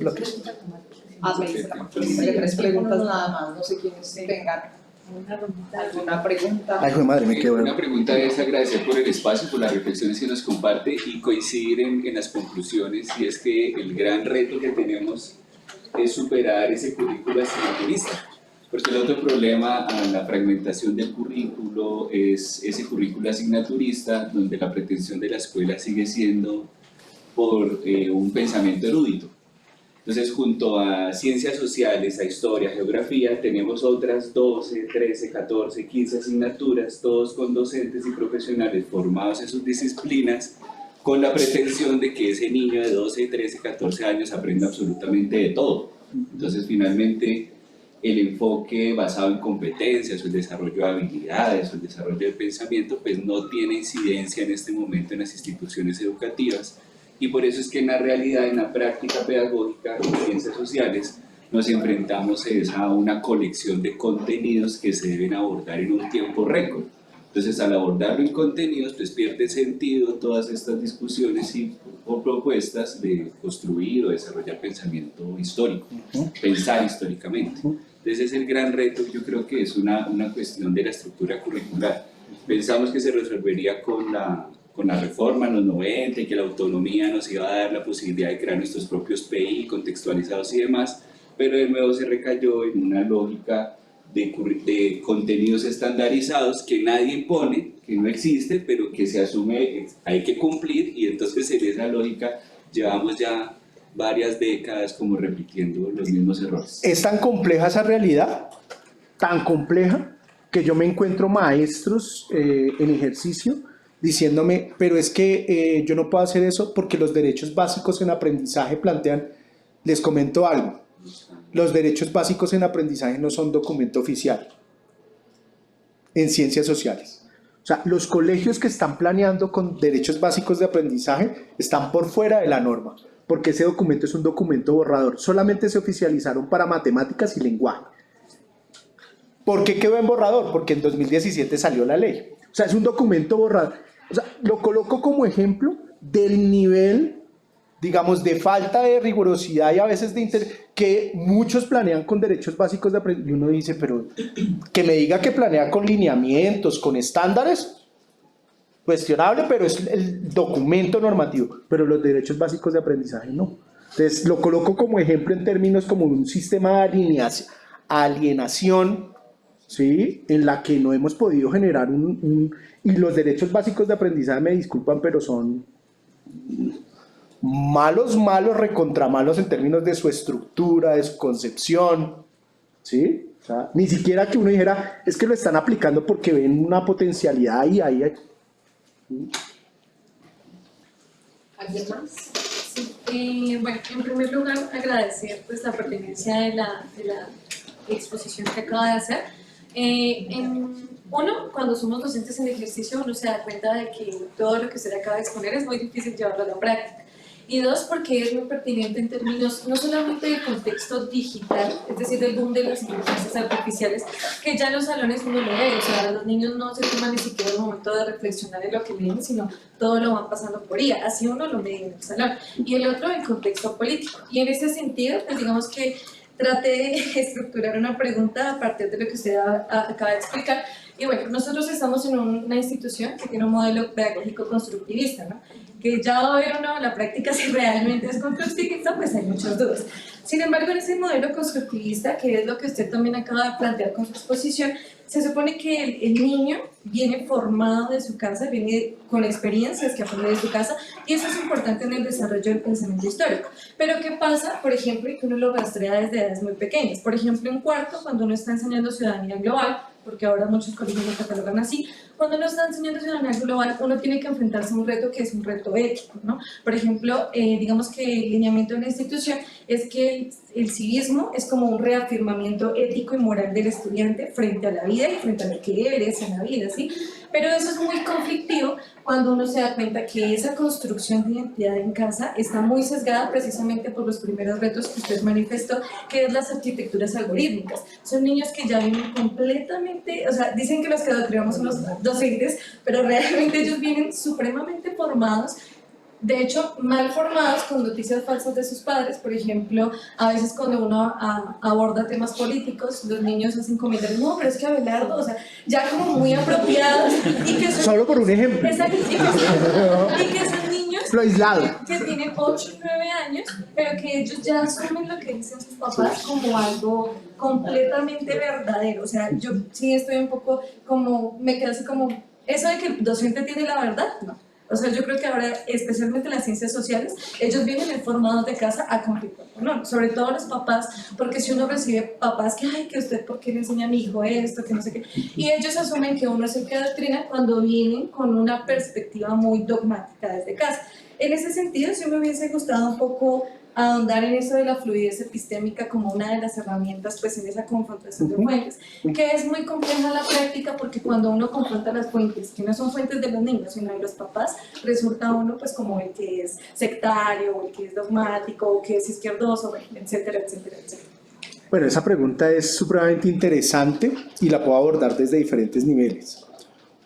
Me dice la conferencia de 3 preguntas nada más. No sé quiénes tengan alguna pregunta. Ay, joder, madre, me quedo. Una pregunta es agradecer por el espacio, por las reflexiones que nos comparte y coincidir en las conclusiones, y es que el gran reto que tenemos es superar ese currículo asignaturista, porque el otro problema a la fragmentación del currículo es ese currículo asignaturista donde la pretensión de la escuela sigue siendo por un pensamiento erudito. Entonces, junto a ciencias sociales, a historia, geografía, tenemos otras 12, 13, 14, 15 asignaturas, todos con docentes y profesionales formados en sus disciplinas, con la pretensión de que ese niño de 12, 13, 14 años aprenda absolutamente de todo. Entonces, finalmente, el enfoque basado en competencias, o el desarrollo de habilidades, o el desarrollo del pensamiento, pues no tiene incidencia en este momento en las instituciones educativas, y por eso es que en la realidad, en la práctica pedagógica, en ciencias sociales, nos enfrentamos a una colección de contenidos que se deben abordar en un tiempo récord. Entonces, al abordarlo en contenidos, pues pierde sentido todas estas discusiones o propuestas de construir o desarrollar pensamiento histórico, pensar históricamente. Entonces, ese es el gran reto. Yo creo que es una cuestión de la estructura curricular. Pensamos que se resolvería con la reforma en los 90 y que la autonomía nos iba a dar la posibilidad de crear nuestros propios PI contextualizados y demás, pero de nuevo se recayó en una lógica de contenidos estandarizados que nadie impone, que no existe, pero que se asume hay que cumplir, y entonces en esa lógica llevamos ya varias décadas como repitiendo los mismos errores. Es tan compleja esa realidad, tan compleja, que yo me encuentro maestros en ejercicio diciéndome, pero es que yo no puedo hacer eso porque los derechos básicos en aprendizaje plantean, les comento algo, los derechos básicos en aprendizaje no son documento oficial en ciencias sociales. O sea, los colegios que están planeando con derechos básicos de aprendizaje están por fuera de la norma, porque ese documento es un documento borrador. Solamente se oficializaron para matemáticas y lenguaje. ¿Por qué quedó en borrador? Porque en 2017 salió la ley. O sea, es un documento borrador. O sea, lo coloco como ejemplo del nivel, digamos, de falta de rigurosidad y a veces de que muchos planean con derechos básicos de aprendizaje. Y uno dice, pero que me diga que planea con lineamientos, con estándares, cuestionable, pero es el documento normativo. Pero los derechos básicos de aprendizaje no. Entonces, lo coloco como ejemplo en términos como un sistema de alienación, ¿sí? En la que no hemos podido generar y los derechos básicos de aprendizaje, me disculpan, pero son malos, recontra malos en términos de su estructura, de su concepción, ¿sí? O sea, ni siquiera que uno dijera, es que lo están aplicando porque ven una potencialidad ahí. ¿Alguien más? Sí. Bueno, en primer lugar, agradecer pues, la pertenencia de la exposición que acaba de hacer. Uno, cuando somos docentes en ejercicio, uno se da cuenta de que todo lo que usted acaba de exponer es muy difícil llevarlo a la práctica. Y dos, porque es muy pertinente en términos no solamente del contexto digital, es decir, del boom de las inteligencias artificiales, que ya en los salones uno lo ve, o sea, los niños no se toman ni siquiera el momento de reflexionar en lo que leen, sino todo lo van pasando por IA, así uno lo ve en el salón. Y el otro, el contexto político. Y en ese sentido, pues digamos que traté de estructurar una pregunta a partir de lo que usted acaba de explicar. Y bueno, nosotros estamos en una institución que tiene un modelo pedagógico constructivista, ¿no? Que ya va a ver o no la práctica si realmente es constructivista, pues hay muchas dudas. Sin embargo, en ese modelo constructivista, que es lo que usted también acaba de plantear con su exposición, se supone que el niño viene formado de su casa, viene con experiencias que aprende de su casa, y eso es importante en el desarrollo del pensamiento histórico. Pero ¿qué pasa, por ejemplo, y que uno lo rastrea desde edades muy pequeñas? Por ejemplo, en cuarto, cuando uno está enseñando ciudadanía global, porque ahora muchos colegios lo catalogan así, cuando uno está enseñando ciudadanía global, uno tiene que enfrentarse a un reto que es un reto ético, ¿no? Por ejemplo, digamos que el lineamiento de la institución es que el civismo es como un reafirmamiento ético y moral del estudiante frente a la vida y frente a lo que él es en la vida, ¿sí? Pero eso es muy conflictivo cuando uno se da cuenta que esa construcción de identidad en casa está muy sesgada precisamente por los primeros retos que usted manifestó, que es las arquitecturas algorítmicas. Son niños que ya vienen completamente, o sea, dicen que los que adoctrinamos son los docentes, pero realmente ellos vienen supremamente formados, de hecho, mal formados con noticias falsas de sus padres. Por ejemplo, a veces cuando uno aborda temas políticos, los niños hacen comentarios, no, pero es que Abelardo, o sea, ya como muy apropiados. Y que son, solo por un ejemplo. Exacto, y que son niños lo aislado. Que tienen 8 y 9 años, pero que ellos ya asumen lo que dicen sus papás como algo completamente verdadero. O sea, yo sí estoy un poco como, me quedo así como, eso de que el docente tiene la verdad, no. O sea, yo creo que ahora, especialmente las ciencias sociales, ellos vienen informados de casa a cumplir con honor, sobre todo los papás, porque si uno recibe papás que, ay, que usted, ¿por qué le enseña a mi hijo esto? Que no sé qué. Y ellos asumen que uno es el que adoctrina cuando vienen con una perspectiva muy dogmática desde casa. En ese sentido, sí me hubiese gustado un poco ahondar en eso de la fluidez epistémica como una de las herramientas pues en esa confrontación de fuentes, que es muy compleja en la práctica porque cuando uno confronta las fuentes, que no son fuentes de los niños, sino de los papás, resulta uno pues como el que es sectario, o el que es dogmático, o que es izquierdoso, etcétera, etcétera, etcétera. Bueno, esa pregunta es supremamente interesante y la puedo abordar desde diferentes niveles.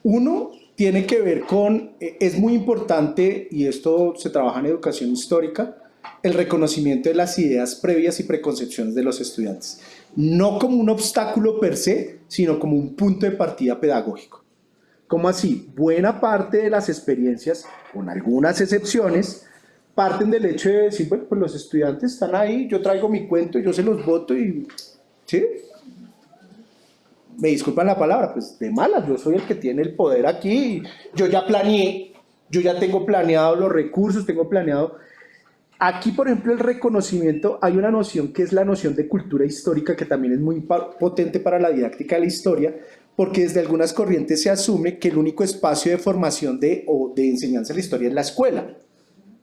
Uno tiene que ver con, es muy importante, y esto se trabaja en educación histórica, el reconocimiento de las ideas previas y preconcepciones de los estudiantes. No como un obstáculo per se, sino como un punto de partida pedagógico. ¿Cómo así? Buena parte de las experiencias, con algunas excepciones, parten del hecho de decir, bueno, pues los estudiantes están ahí, yo traigo mi cuento, yo se los voto y... ¿sí? Me disculpan la palabra, pues de malas, yo soy el que tiene el poder aquí, yo ya planeé, yo ya tengo planeado los recursos, tengo planeado... Aquí, por ejemplo, el reconocimiento, hay una noción que es la noción de cultura histórica que también es muy potente para la didáctica de la historia, porque desde algunas corrientes se asume que el único espacio de formación o de enseñanza de la historia es la escuela.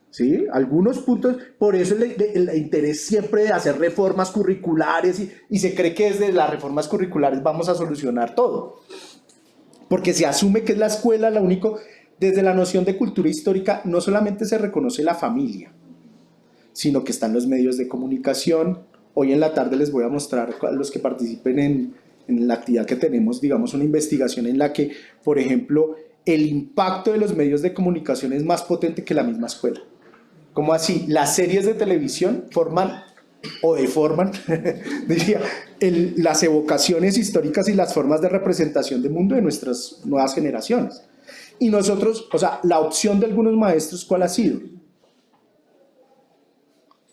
¿Sí? Algunos puntos, por eso el interés siempre de hacer reformas curriculares y se cree que desde las reformas curriculares vamos a solucionar todo. Porque se asume que es la escuela lo único, desde la noción de cultura histórica no solamente se reconoce la familia, sino que están los medios de comunicación. Hoy en la tarde les voy a mostrar a los que participen en la actividad que tenemos, digamos, una investigación en la que, por ejemplo, el impacto de los medios de comunicación es más potente que la misma escuela. ¿Cómo así? Las series de televisión forman o deforman, diría, las evocaciones históricas y las formas de representación del mundo de nuestras nuevas generaciones. Y nosotros, o sea, la opción de algunos maestros, ¿cuál ha sido?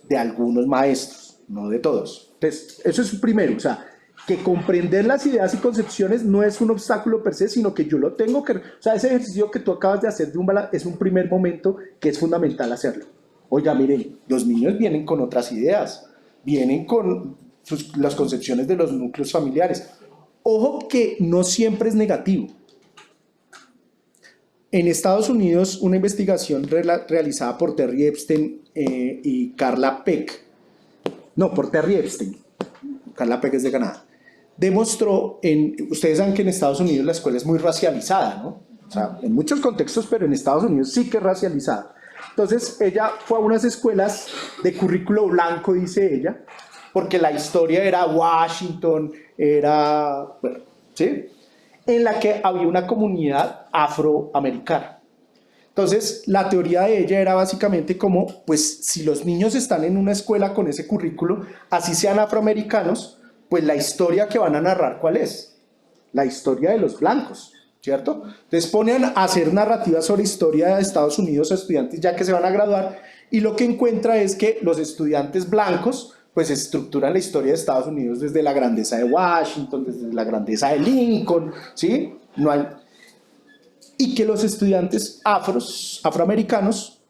De algunos maestros, no de todos. Entonces, eso es primero, o sea, que comprender las ideas y concepciones no es un obstáculo per se, sino que yo lo tengo que... O sea, ese ejercicio que tú acabas de hacer de Umbala es un primer momento que es fundamental hacerlo. Oiga, miren, los niños vienen con otras ideas, vienen con las concepciones de los núcleos familiares. Ojo que no siempre es negativo. En Estados Unidos, una investigación realizada por Terry Epstein y Carla Peck, no, por Terry Epstein, Carla Peck es de Canadá, demostró, ustedes saben que en Estados Unidos la escuela es muy racializada, ¿no? O sea, en muchos contextos, pero en Estados Unidos sí que es racializada. Entonces, ella fue a unas escuelas de currículo blanco, dice ella, porque la historia era Washington, era, bueno, ¿sí? En la que había una comunidad afroamericana. Entonces, la teoría de ella era básicamente como, pues, si los niños están en una escuela con ese currículo, así sean afroamericanos, pues la historia que van a narrar, ¿cuál es? La historia de los blancos, ¿cierto? Entonces ponen a hacer narrativas sobre historia de Estados Unidos a estudiantes ya que se van a graduar, y lo que encuentra es que los estudiantes blancos pues estructuran la historia de Estados Unidos desde la grandeza de Washington, desde la grandeza de Lincoln, ¿sí? No hay... Y que los estudiantes afroamericanos,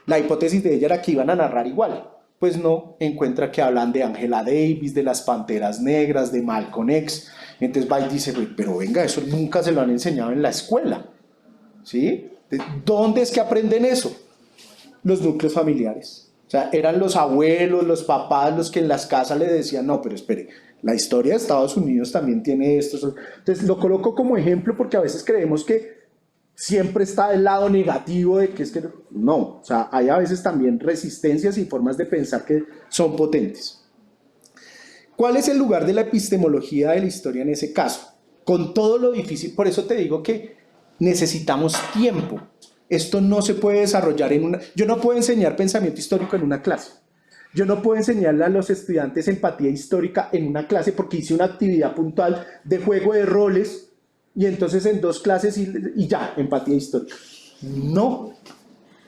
la hipótesis de ella era que iban a narrar igual. Pues no, encuentra que hablan de Angela Davis, de las Panteras Negras, de Malcolm X. Entonces va y dice, pero venga, eso nunca se lo han enseñado en la escuela, ¿sí? ¿Dónde es que aprenden eso? Los núcleos familiares. O sea, eran los abuelos, los papás los que en las casas le decían, no, pero espere, la historia de Estados Unidos también tiene esto. Entonces lo coloco como ejemplo porque a veces creemos que siempre está del lado negativo de que es que no, o sea, hay a veces también resistencias y formas de pensar que son potentes. ¿Cuál es el lugar de la epistemología de la historia en ese caso? Con todo lo difícil, por eso te digo que necesitamos tiempo. Esto no se puede desarrollar en una... Yo no puedo enseñar pensamiento histórico en una clase. Yo no puedo enseñarle a los estudiantes empatía histórica en una clase porque hice una actividad puntual de juego de roles y entonces en 2 clases y ya, empatía histórica. No. O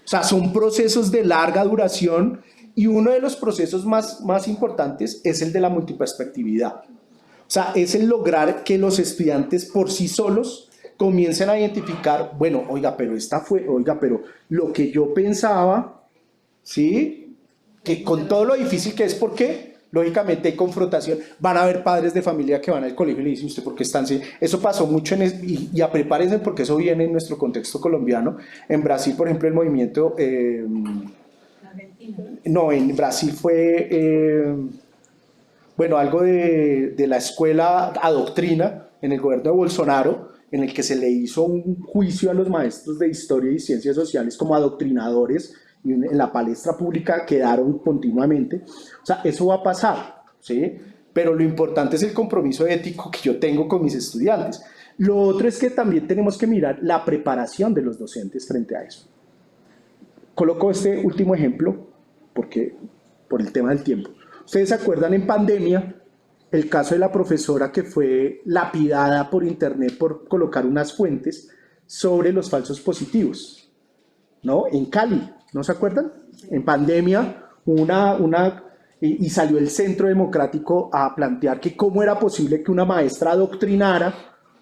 sea, son procesos de larga duración y uno de los procesos más importantes es el de la multiperspectividad. O sea, es el lograr que los estudiantes por sí solos comiencen a identificar, bueno, oiga, pero pero lo que yo pensaba, ¿sí? Que con todo lo difícil que es, ¿por qué? Lógicamente hay confrontación, van a haber padres de familia que van al colegio y le dicen, ¿usted por qué están así? Eso pasó mucho y prepárense porque eso viene en nuestro contexto colombiano. En Brasil, por ejemplo, el movimiento, no, en Brasil fue, bueno, algo de la escuela a doctrina en el gobierno de Bolsonaro, en el que se le hizo un juicio a los maestros de historia y ciencias sociales como adoctrinadores, y en la palestra pública quedaron continuamente. O sea, eso va a pasar, ¿sí? Pero lo importante es el compromiso ético que yo tengo con mis estudiantes. Lo otro es que también tenemos que mirar la preparación de los docentes frente a eso. Coloco este último ejemplo por el tema del tiempo. ¿Ustedes se acuerdan en pandemia el caso de la profesora que fue lapidada por internet por colocar unas fuentes sobre los falsos positivos, ¿no? En Cali, ¿no se acuerdan? En pandemia, y salió el Centro Democrático a plantear que cómo era posible que una maestra adoctrinara,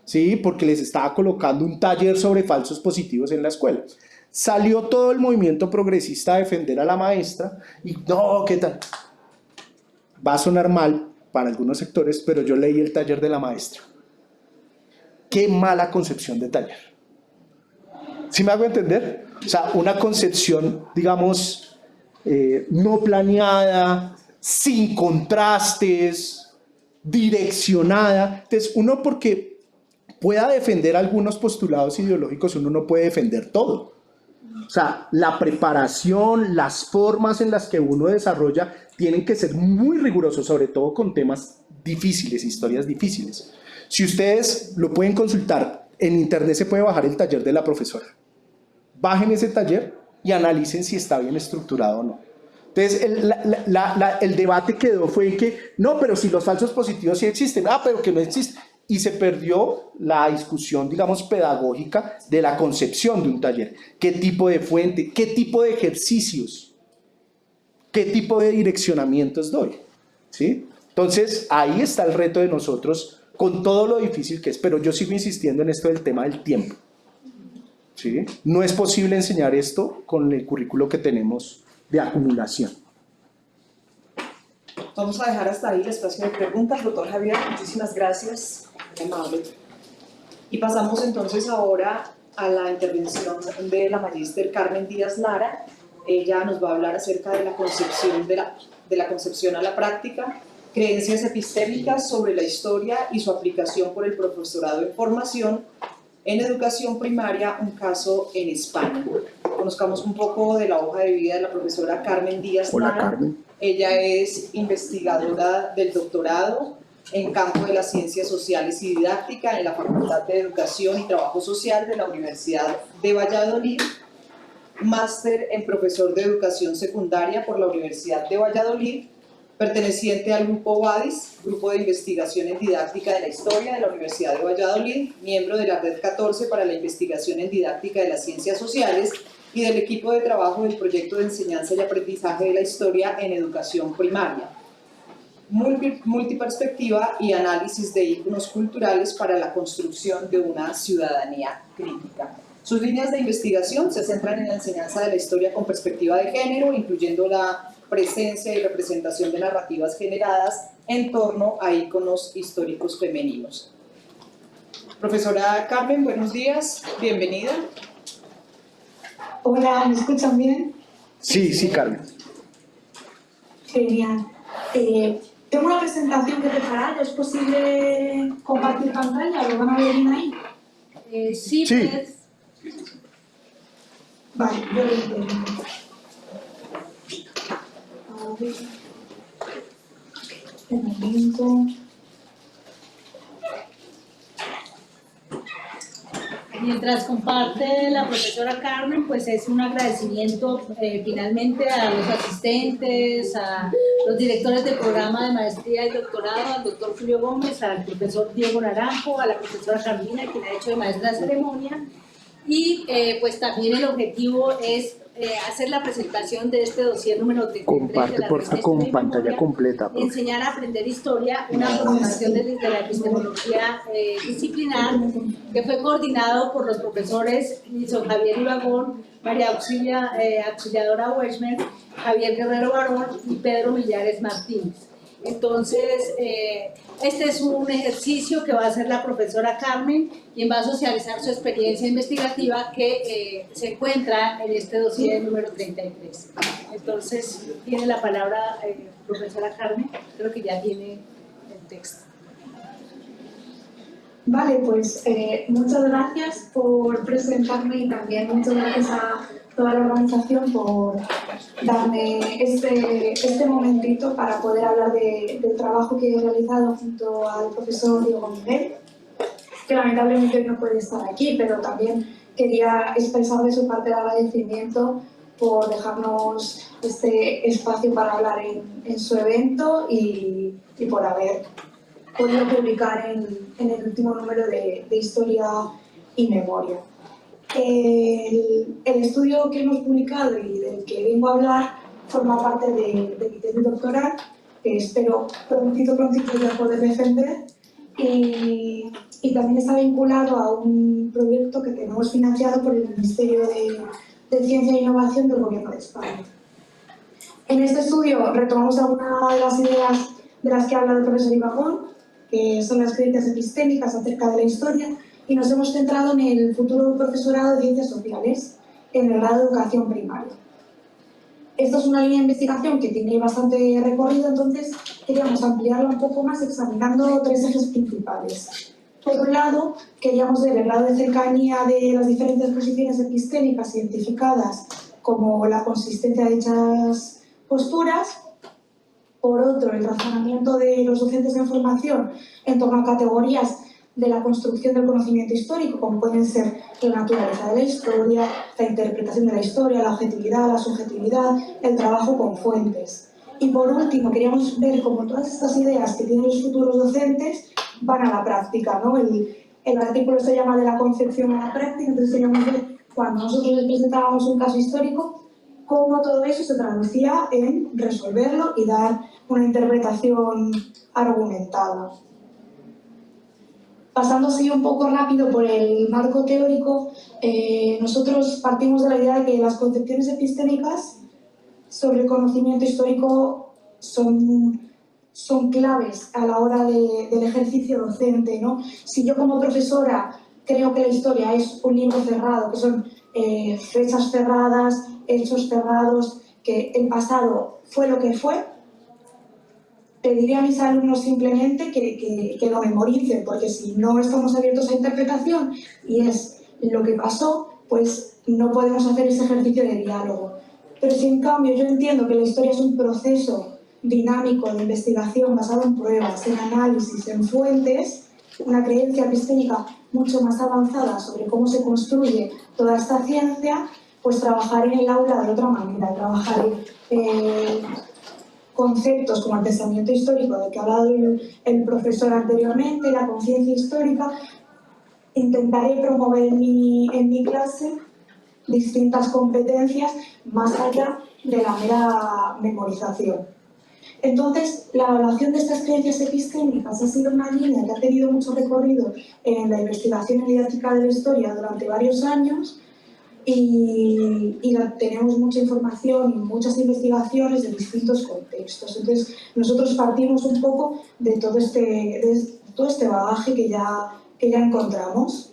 ¿sí? Porque les estaba colocando un taller sobre falsos positivos en la escuela. Salió todo el movimiento progresista a defender a la maestra y no, ¿qué tal? Va a sonar mal para algunos sectores, pero yo leí el taller de la maestra. Qué mala concepción de taller. ¿Sí me hago entender? O sea, una concepción, digamos, no planeada, sin contrastes, direccionada. Entonces, uno porque pueda defender algunos postulados ideológicos, uno no puede defender todo. O sea, la preparación, las formas en las que uno desarrolla tienen que ser muy rigurosos, sobre todo con temas difíciles, historias difíciles. Si ustedes lo pueden consultar, en internet se puede bajar el taller de la profesora. Bajen ese taller y analicen si está bien estructurado o no. Entonces, el debate quedó fue en que, no, pero si los falsos positivos sí existen, pero que no existen. Y se perdió la discusión, digamos, pedagógica de la concepción de un taller. ¿Qué tipo de fuente? ¿Qué tipo de ejercicios? ¿Qué tipo de direccionamientos doy? ¿Sí? Entonces, ahí está el reto de nosotros, con todo lo difícil que es, pero yo sigo insistiendo en esto del tema del tiempo. ¿Sí? No es posible enseñar esto con el currículo que tenemos de acumulación. Vamos a dejar hasta ahí el espacio de preguntas. Doctor Javier, muchísimas gracias. Muy amable. Y pasamos entonces ahora a la intervención de la magíster Carmen Díaz Lara. Ella nos va a hablar acerca de la concepción de la concepción a la práctica, creencias epistémicas sobre la historia y su aplicación por el profesorado en formación en educación primaria, un caso en España. Conozcamos un poco de la hoja de vida de la profesora Carmen Díaz Lara. Hola, Carmen. Ella es investigadora del doctorado en campo de las ciencias sociales y didáctica en la Facultad de Educación y Trabajo Social de la Universidad de Valladolid, máster en profesor de educación secundaria por la Universidad de Valladolid, perteneciente al Grupo WADIS, Grupo de Investigación en Didáctica de la Historia de la Universidad de Valladolid, miembro de la Red 14 para la Investigación en Didáctica de las Ciencias Sociales y del equipo de trabajo del proyecto de enseñanza y aprendizaje de la historia en educación primaria. Multiperspectiva y análisis de íconos culturales para la construcción de una ciudadanía crítica. Sus líneas de investigación se centran en la enseñanza de la historia con perspectiva de género, incluyendo la presencia y representación de narrativas generadas en torno a íconos históricos femeninos. Profesora Carmen, buenos días, bienvenida. Hola, ¿me escuchan bien? Sí, Carmen. Genial. Tengo una presentación que preparar, ¿es posible compartir pantalla? ¿Lo van a ver bien ahí? Sí, Sí. pues. Vale, yo lo intento. A ver. Un momento. Mientras comparte la profesora Carmen, pues es un agradecimiento finalmente a los asistentes, a los directores del programa de maestría y doctorado, al doctor Julio Gómez, al profesor Diego Naranjo, a la profesora Carolina, quien ha hecho de maestra de ceremonia. Y pues también el objetivo es hacer la presentación de este dossier número 33 de Comparte la porfa revista con Historia y pantalla Memoria, completa. Porfa. Enseñar a aprender historia, una formación de la epistemología disciplinar, que fue coordinado por los profesores Nilson Javier Ibagón, María Auxiliadora Wechmer, Javier Guerrero Barón y Pedro Millares Martínez. Entonces, este es un ejercicio que va a hacer la profesora Carmen, quien va a socializar su experiencia investigativa que se encuentra en este dossier número 33. Entonces, tiene la palabra profesora Carmen, creo que ya tiene el texto. Vale, pues muchas gracias por presentarme y también muchas gracias a toda la organización por darme este momentito para poder hablar del trabajo que he realizado junto al profesor Diego Miguel, que lamentablemente hoy no puede estar aquí, pero también quería expresar de su parte el agradecimiento por dejarnos este espacio para hablar en su evento y por haber podido publicar en el último número de Historia y Memoria. El estudio que hemos publicado y del que vengo a hablar forma parte de mi tesis doctoral, que espero prontito ya poder defender, y también está vinculado a un proyecto que tenemos financiado por el Ministerio de Ciencia e Innovación del Gobierno de España. En este estudio retomamos algunas de las ideas de las que habla el profesor Ibagón, que son las creencias epistémicas acerca de la historia, y nos hemos centrado en el futuro profesorado de Ciencias Sociales en el grado de Educación Primaria. Esta es una línea de investigación que tiene bastante recorrido, entonces queríamos ampliarla un poco más examinando tres ejes principales. Por un lado, queríamos ver el grado de cercanía de las diferentes posiciones epistémicas identificadas como la consistencia de dichas posturas. Por otro, el razonamiento de los docentes en formación en torno a categorías de la construcción del conocimiento histórico, como pueden ser la naturaleza de la historia, la interpretación de la historia, la objetividad, la subjetividad, el trabajo con fuentes. Y por último, queríamos ver cómo todas estas ideas que tienen los futuros docentes van a la práctica, ¿no? El artículo se llama de la concepción a la práctica, entonces queríamos ver cuando nosotros les presentábamos un caso histórico, cómo todo eso se traducía en resolverlo y dar una interpretación argumentada. Pasando así un poco rápido por el marco teórico, nosotros partimos de la idea de que las concepciones epistémicas sobre el conocimiento histórico son claves a la hora del ejercicio docente, ¿no? Si yo como profesora creo que la historia es un libro cerrado, que son fechas cerradas, hechos cerrados, que el pasado fue lo que fue, pediría a mis alumnos simplemente que lo memoricen, porque si no estamos abiertos a interpretación y es lo que pasó, pues no podemos hacer ese ejercicio de diálogo. Pero si en cambio yo entiendo que la historia es un proceso dinámico de investigación basado en pruebas, en análisis, en fuentes, una creencia epistémica mucho más avanzada sobre cómo se construye toda esta ciencia, pues trabajar en el aula de otra manera, trabajar conceptos como el pensamiento histórico del que ha hablado el profesor anteriormente, la conciencia histórica. Intentaré promover en mi clase distintas competencias más allá de la mera memorización. Entonces, la evaluación de estas creencias epistémicas ha sido una línea que ha tenido mucho recorrido en la investigación en didáctica de la historia durante varios años, y tenemos mucha información y muchas investigaciones de distintos contextos. Entonces, nosotros partimos un poco de todo este bagaje que ya encontramos.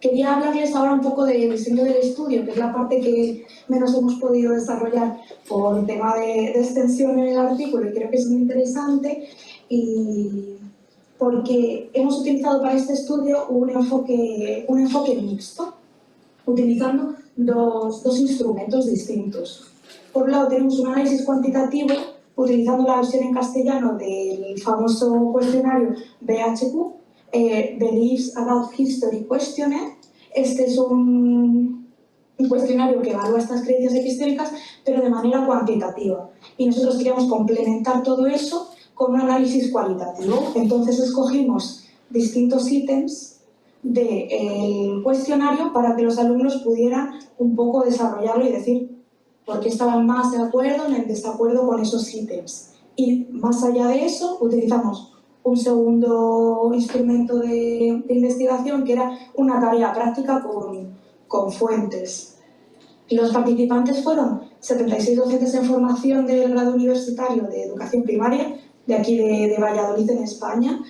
Quería hablarles ahora un poco del diseño del estudio, que es la parte que menos hemos podido desarrollar por tema de extensión en el artículo, y creo que es muy interesante, y porque hemos utilizado para este estudio un enfoque mixto, utilizando dos instrumentos distintos. Por un lado tenemos un análisis cuantitativo utilizando la versión en castellano del famoso cuestionario BHQ, Beliefs About History Questionnaire. Este es un cuestionario que evalúa estas creencias epistémicas, pero de manera cuantitativa. Y nosotros queríamos complementar todo eso con un análisis cualitativo. Entonces escogimos distintos ítems del cuestionario para que los alumnos pudieran un poco desarrollarlo y decir por qué estaban más de acuerdo o en desacuerdo con esos ítems. Y más allá de eso, utilizamos un segundo instrumento de investigación que era una tarea práctica con fuentes. Los participantes fueron 76 docentes en formación del grado universitario de educación primaria, de aquí de Valladolid, en España.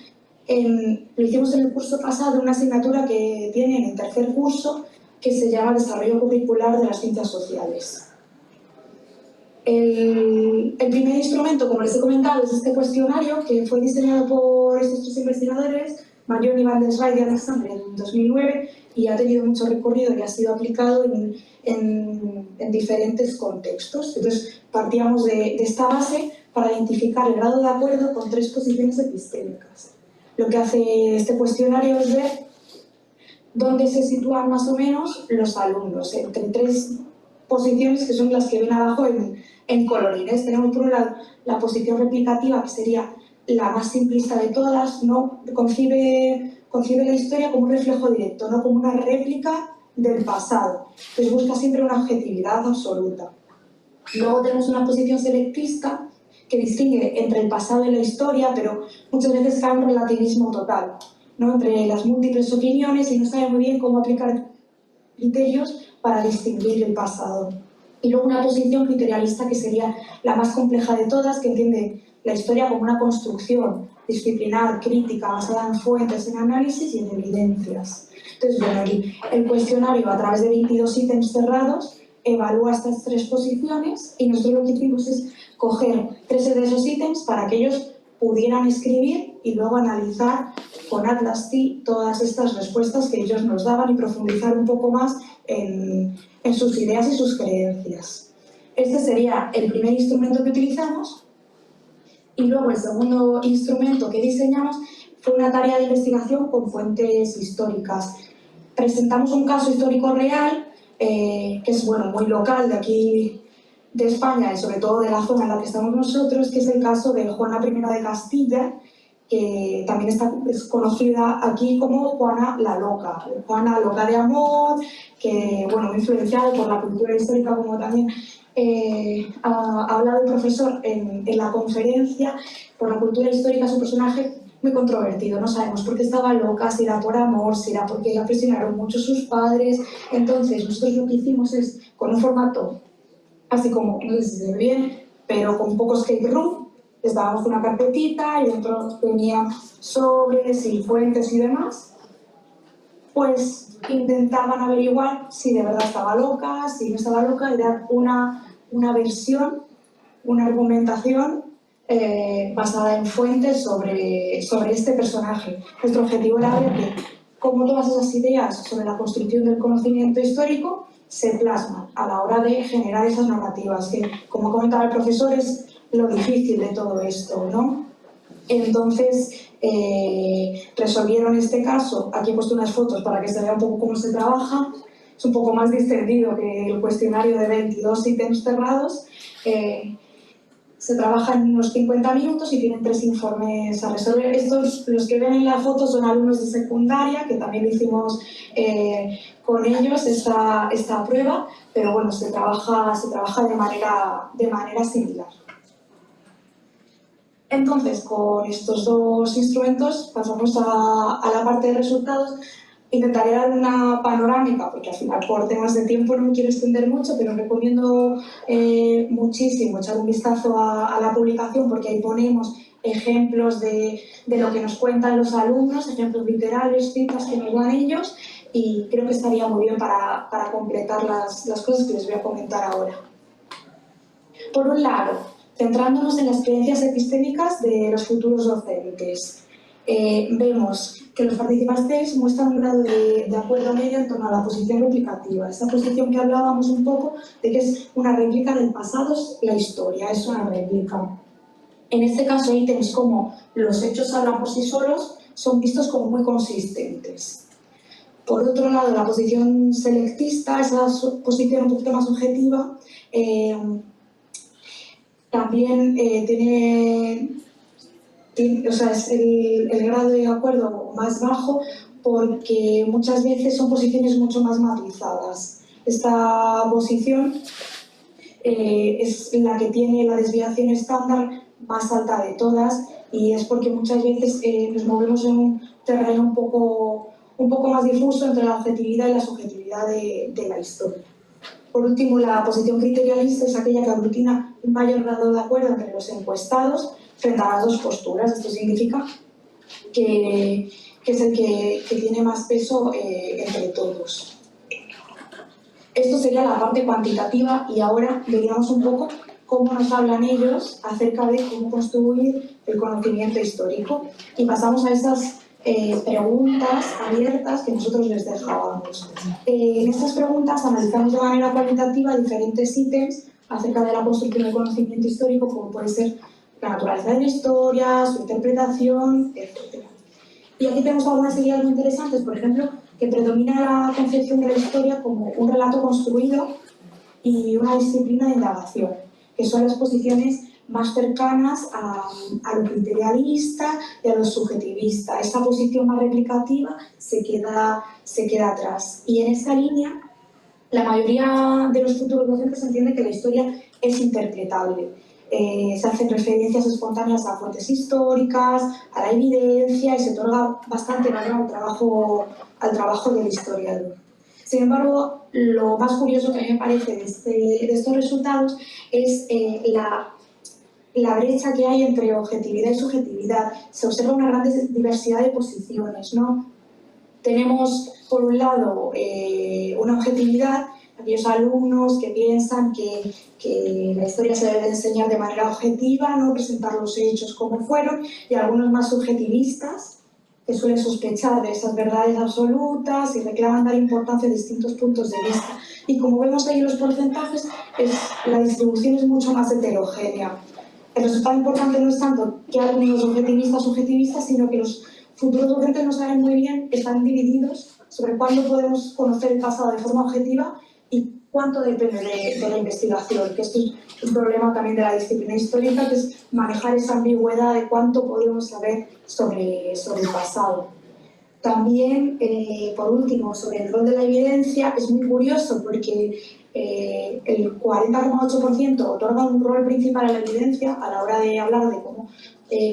Lo hicimos en el curso pasado, una asignatura que tienen en tercer curso, que se llama Desarrollo Curricular de las Ciencias Sociales. El primer instrumento, como les he comentado, es este cuestionario que fue diseñado por estos tres investigadores, Marioni, Van der Schrijf y Alexander, en 2009, y ha tenido mucho recorrido y ha sido aplicado en diferentes contextos. Entonces, partíamos de esta base para identificar el grado de acuerdo con 3 posiciones epistémicas. Lo que hace este cuestionario es ver dónde se sitúan más o menos los alumnos, entre 3 posiciones que son las que ven abajo en colorines. Tenemos por un lado la posición replicativa, que sería la más simplista de todas, ¿no? Concibe la historia como un reflejo directo, no como una réplica del pasado. Entonces busca siempre una objetividad absoluta. Luego tenemos una posición selectista que distingue entre el pasado y la historia, pero muchas veces cae un relativismo total, ¿no? Entre las múltiples opiniones, y no sabe muy bien cómo aplicar criterios para distinguir el pasado. Y luego una posición criterialista, que sería la más compleja de todas, que entiende la historia como una construcción disciplinar, crítica, basada en fuentes, en análisis y en evidencias. Entonces, bueno, aquí el cuestionario, a través de 22 ítems cerrados, evalúa estas 3 posiciones, y nosotros lo que hicimos es coger 13 de esos ítems para que ellos pudieran escribir y luego analizar con Atlas-T todas estas respuestas que ellos nos daban y profundizar un poco más en sus ideas y sus creencias. Este sería el primer instrumento que utilizamos, y luego el segundo instrumento que diseñamos fue una tarea de investigación con fuentes históricas. Presentamos un caso histórico real, que es muy local de aquí de España y sobre todo de la zona en la que estamos nosotros, que es el caso de Juana I de Castilla, que también es conocida aquí como Juana la Loca, Juana Loca de Amor, que muy influenciada por la cultura histórica, como también ha hablado el profesor en la conferencia. Por la cultura histórica es un personaje muy controvertido, no sabemos por qué estaba loca, si era por amor, si era porque la presionaron mucho sus padres. Entonces nosotros lo que hicimos es, con un formato así como, no sé si se ve bien, pero con poco escape room, les dábamos una carpetita y dentro venían sobres y fuentes y demás, pues intentaban averiguar si de verdad estaba loca, si no estaba loca, y dar una versión, una argumentación basada en fuentes sobre este personaje. Nuestro objetivo era ver que cómo todas esas ideas sobre la construcción del conocimiento histórico se plasman a la hora de generar esas narrativas, que, como comentaba el profesor, es lo difícil de todo esto, ¿no? Entonces, resolvieron este caso. Aquí he puesto unas fotos para que se vea un poco cómo se trabaja. Es un poco más distendido que el cuestionario de 22 ítems cerrados. Se trabaja en unos 50 minutos y tienen 3 informes a resolver. Estos, los que ven en la foto, son alumnos de secundaria, que también hicimos con ellos esta prueba, pero bueno, se trabaja de manera similar. Entonces, con estos 2 instrumentos pasamos a la parte de resultados. Intentaré dar una panorámica, porque al final por temas de tiempo no me quiero extender mucho, pero recomiendo muchísimo echar un vistazo a la publicación, porque ahí ponemos ejemplos de lo que nos cuentan los alumnos, ejemplos literarios, citas que nos dan ellos, y creo que estaría muy bien para completar las cosas que les voy a comentar ahora. Por un lado, centrándonos en las creencias epistémicas de los futuros docentes, vemos que los participantes muestran un grado de acuerdo medio en torno a la posición replicativa. Esa posición que hablábamos un poco de que es una réplica del pasado, es la historia, es una réplica. En este caso, ítems como los hechos hablan por sí solos son vistos como muy consistentes. Por otro lado, la posición selectista, esa posición un poquito más objetiva, también tiene o sea, es el grado de acuerdo más bajo porque muchas veces son posiciones mucho más matizadas. Esta posición es la que tiene la desviación estándar más alta de todas y es porque muchas veces nos movemos en un terreno un poco más difuso entre la objetividad y la subjetividad de la historia. Por último, la posición criterialista es aquella que aglutina un mayor grado de acuerdo entre los encuestados frente a las dos posturas. Esto significa que es el que tiene más peso entre todos. Esto sería la parte cuantitativa y ahora veríamos un poco cómo nos hablan ellos acerca de cómo construir el conocimiento histórico y pasamos a esas preguntas abiertas que nosotros les dejábamos. En estas preguntas analizamos de manera cualitativa diferentes ítems acerca de la construcción del conocimiento histórico, como puede ser la naturaleza de la historia, su interpretación, etc. Y aquí tenemos algunas ideas muy interesantes, por ejemplo, que predomina la concepción de la historia como un relato construido y una disciplina de indagación, que son las posiciones más cercanas a lo criterialista y a lo subjetivista. Esta posición más replicativa se queda atrás. Y en esta línea, la mayoría de los futuros docentes entiende que la historia es interpretable. Se hacen referencias espontáneas a fuentes históricas, a la evidencia y se otorga bastante valor al trabajo del historiador. Sin embargo, lo más curioso que a mí me parece de estos resultados es la brecha que hay entre objetividad y subjetividad. Se observa una gran diversidad de posiciones, ¿no? Tenemos, por un lado, una objetividad, aquellos alumnos que piensan que la historia se debe enseñar de manera objetiva, no presentar los hechos como fueron, y algunos más subjetivistas, que suelen sospechar de esas verdades absolutas y reclaman dar importancia a distintos puntos de vista. Y como vemos ahí en los porcentajes, la distribución es mucho más heterogénea. El resultado importante no es tanto que algunos subjetivistas, sino que los futuros docentes no saben muy bien, están divididos sobre cuándo podemos conocer el pasado de forma objetiva y cuánto depende de la investigación, que esto es un problema también de la disciplina histórica, que es manejar esa ambigüedad de cuánto podemos saber sobre el pasado. También, por último, sobre el rol de la evidencia, es muy curioso porque el 40,8% otorga un rol principal a la evidencia a la hora de hablar de cómo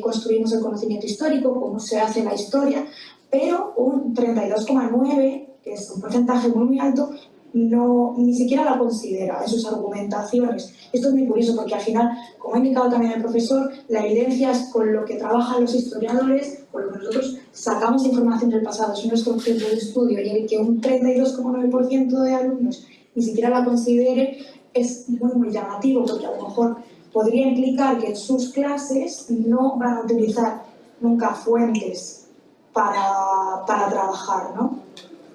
construimos el conocimiento histórico, cómo se hace la historia, pero un 32,9%, que es un porcentaje muy alto, ni siquiera la considera en sus argumentaciones. Esto es muy curioso porque al final, como ha indicado también el profesor, la evidencia es con lo que trabajan los historiadores, con lo que nosotros sacamos información del pasado, es nuestro objeto de estudio, y el que un 32,9% de alumnos ni siquiera la considere es muy llamativo, porque a lo mejor podría implicar que en sus clases no van a utilizar nunca fuentes para trabajar, ¿no?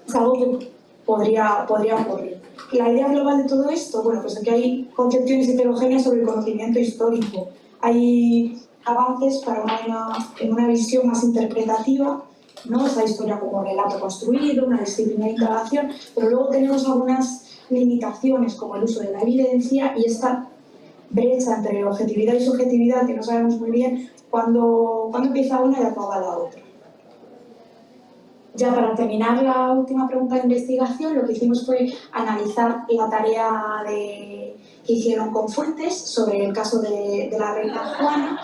Es algo que podría ocurrir. La idea global de todo esto, bueno, pues aquí hay concepciones heterogéneas sobre el conocimiento histórico. Hay avances en una visión más interpretativa, ¿no? Esa historia como relato construido, una disciplina de indagación, pero luego tenemos algunas limitaciones como el uso de la evidencia y esta brecha entre objetividad y subjetividad que no sabemos muy bien cuándo empieza una y acaba la otra. Ya para terminar la última pregunta de investigación, lo que hicimos fue analizar la tarea que hicieron con fuentes sobre el caso de la reina Juana